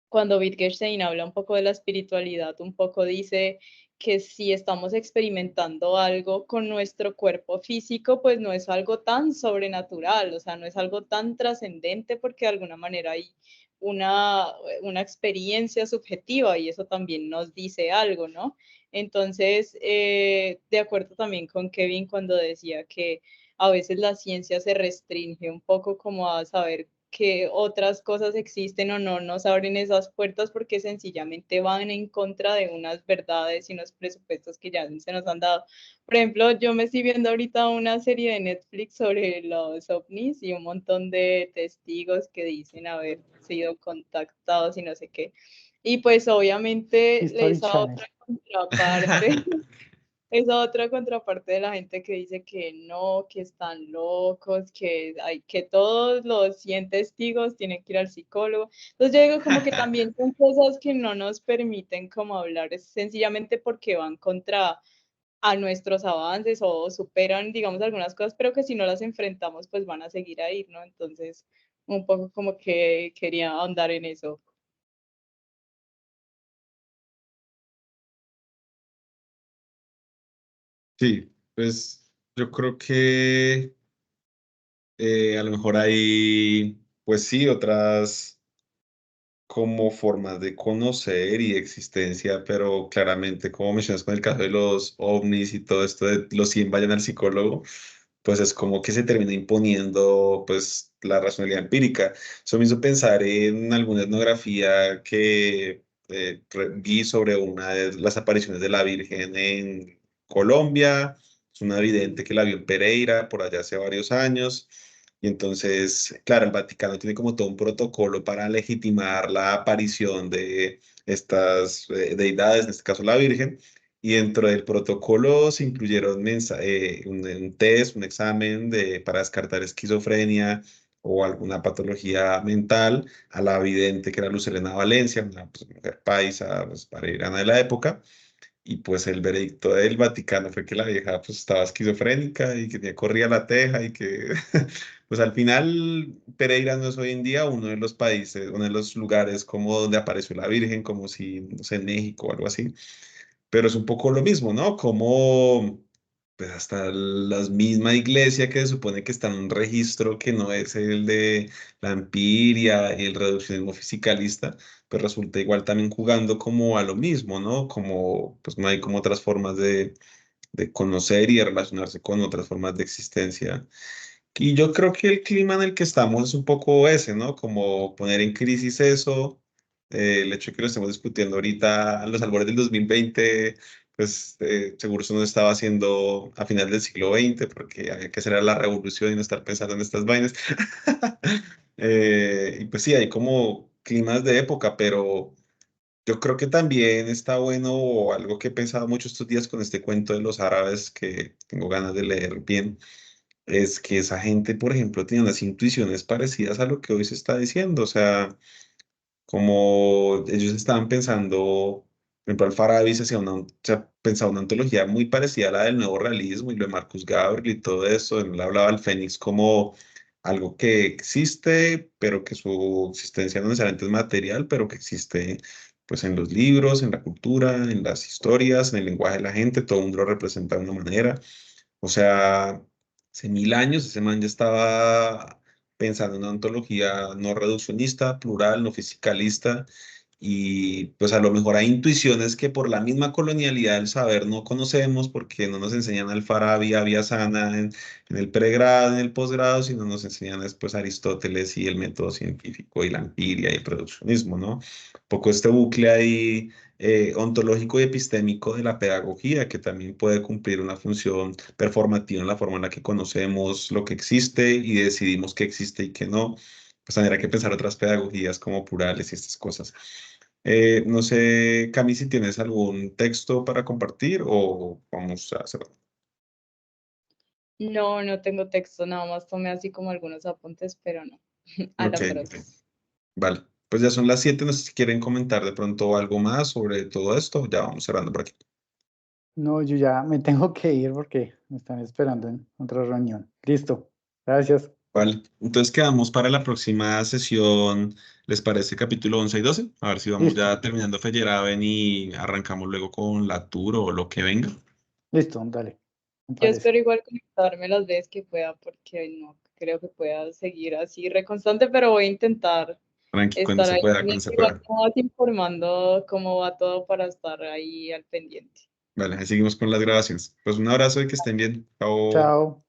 cuando Wittgenstein habla un poco de la espiritualidad, un poco dice que si estamos experimentando algo con nuestro cuerpo físico, pues no es algo tan sobrenatural, o sea, no es algo tan trascendente porque de alguna manera hay una, una experiencia subjetiva y eso también nos dice algo, ¿no? Entonces, de acuerdo también con Kevin cuando decía que a veces la ciencia se restringe un poco como a saber que otras cosas existen o no nos abren esas puertas porque sencillamente van en contra de unas verdades y unos presupuestos que ya se nos han dado. Por ejemplo, yo me estoy viendo ahorita una serie de Netflix sobre los ovnis y un montón de testigos que dicen haber sido contactados y no sé qué. Y pues obviamente History esa Channel. otra contraparte, esa otra contraparte de la gente que dice que no, que están locos, que hay que todos los 100 testigos tienen que ir al psicólogo. Entonces yo digo como que también son cosas que no nos permiten como hablar, es sencillamente porque van contra a nuestros avances o superan, digamos, algunas cosas, pero que si no las enfrentamos, pues van a seguir ahí, ¿no? Entonces, un poco como que quería ahondar en eso. Sí, pues yo creo que a lo mejor hay, pues sí, otras como formas de conocer y de existencia, pero claramente, como mencionas con el caso de los ovnis y todo esto de los 100 vayan al psicólogo, pues es como que se termina imponiendo pues la racionalidad empírica. Eso me hizo pensar en alguna etnografía que vi sobre una de las apariciones de la Virgen en Colombia. Es una vidente que la vio en Pereira por allá hace varios años. Y entonces, claro, el Vaticano tiene como todo un protocolo para legitimar la aparición de estas deidades, en este caso la Virgen. Y dentro del protocolo se incluyeron un test, un examen para descartar esquizofrenia o alguna patología mental a la vidente que era Luz Helena Valencia, una pues, mujer paisa, pues, pareirana de la época. Y pues el veredicto del Vaticano fue que la vieja pues estaba esquizofrénica y que tenía corría la teja y que pues al final Pereira no es hoy en día uno de los países, uno de los lugares como donde apareció la Virgen, como si, no sé, en México o algo así. Pero es un poco lo mismo, ¿no? Como pues hasta la misma iglesia que se supone que está en un registro que no es el de la empiria y el reduccionismo fisicalista, pues resulta igual también jugando como a lo mismo, ¿no? Como pues no hay como otras formas de conocer y de relacionarse con otras formas de existencia. Y yo creo que el clima en el que estamos es un poco ese, ¿no? Como poner en crisis eso, el hecho de que lo estemos discutiendo ahorita a los albores del 2020, pues seguro eso no estaba haciendo a final del siglo XX, porque había que hacer la revolución y no estar pensando en estas vainas. Y pues sí, hay como climas de época, pero yo creo que también está bueno, o algo que he pensado mucho estos días con este cuento de los árabes, que tengo ganas de leer bien es que esa gente, por ejemplo, tiene unas intuiciones parecidas a lo que hoy se está diciendo. O sea, como ellos estaban pensando, por ejemplo, Al-Farabi se hacía se ha pensado una antología muy parecida a la del nuevo realismo y lo de Marcus Gabriel y todo eso. Él hablaba del Fénix como algo que existe, pero que su existencia no necesariamente es material, pero que existe pues en los libros, en la cultura, en las historias, en el lenguaje de la gente, todo el mundo lo representa de una manera. O sea, hace 1000 años ese man ya estaba pensando en una ontología no reduccionista, plural, no fisicalista, y pues a lo mejor hay intuiciones que por la misma colonialidad del saber no conocemos porque no nos enseñan Al-Farabi, Avicenna en el pregrado, en el posgrado, sino nos enseñan después Aristóteles y el método científico y la empiria y el produccionismo, ¿no? Un poco este bucle ahí ontológico y epistémico de la pedagogía, que también puede cumplir una función performativa en la forma en la que conocemos lo que existe y decidimos qué existe y qué no. Pues tendrá que pensar otras pedagogías como plurales y estas cosas. No sé, Cami, si tienes algún texto para compartir o vamos a hacerlo. No, no tengo texto, nada más tomé así como algunos apuntes, pero no. A Ok, la ok. próxima. Vale. Pues ya son las 7, no sé si quieren comentar de pronto algo más sobre todo esto. Ya vamos cerrando por aquí. No, yo ya me tengo que ir porque me están esperando en otra reunión. Listo. Gracias. Vale, entonces quedamos para la próxima sesión, ¿les parece capítulo 11 y 12? A ver si vamos Listo. ya terminando Feyerabend y arrancamos luego con la tour o lo que venga. Listo, dale. Me Yo parece. espero igual conectarme las veces que pueda, porque no creo que pueda seguir así reconstante, pero voy a intentar Tranqui, cuando estar se ahí pueda, cuando pendiente, se igual pueda. como vas informando cómo va todo para estar ahí al pendiente. Vale, ahí seguimos con las grabaciones. Pues un abrazo y que estén bien. Chao. Chao.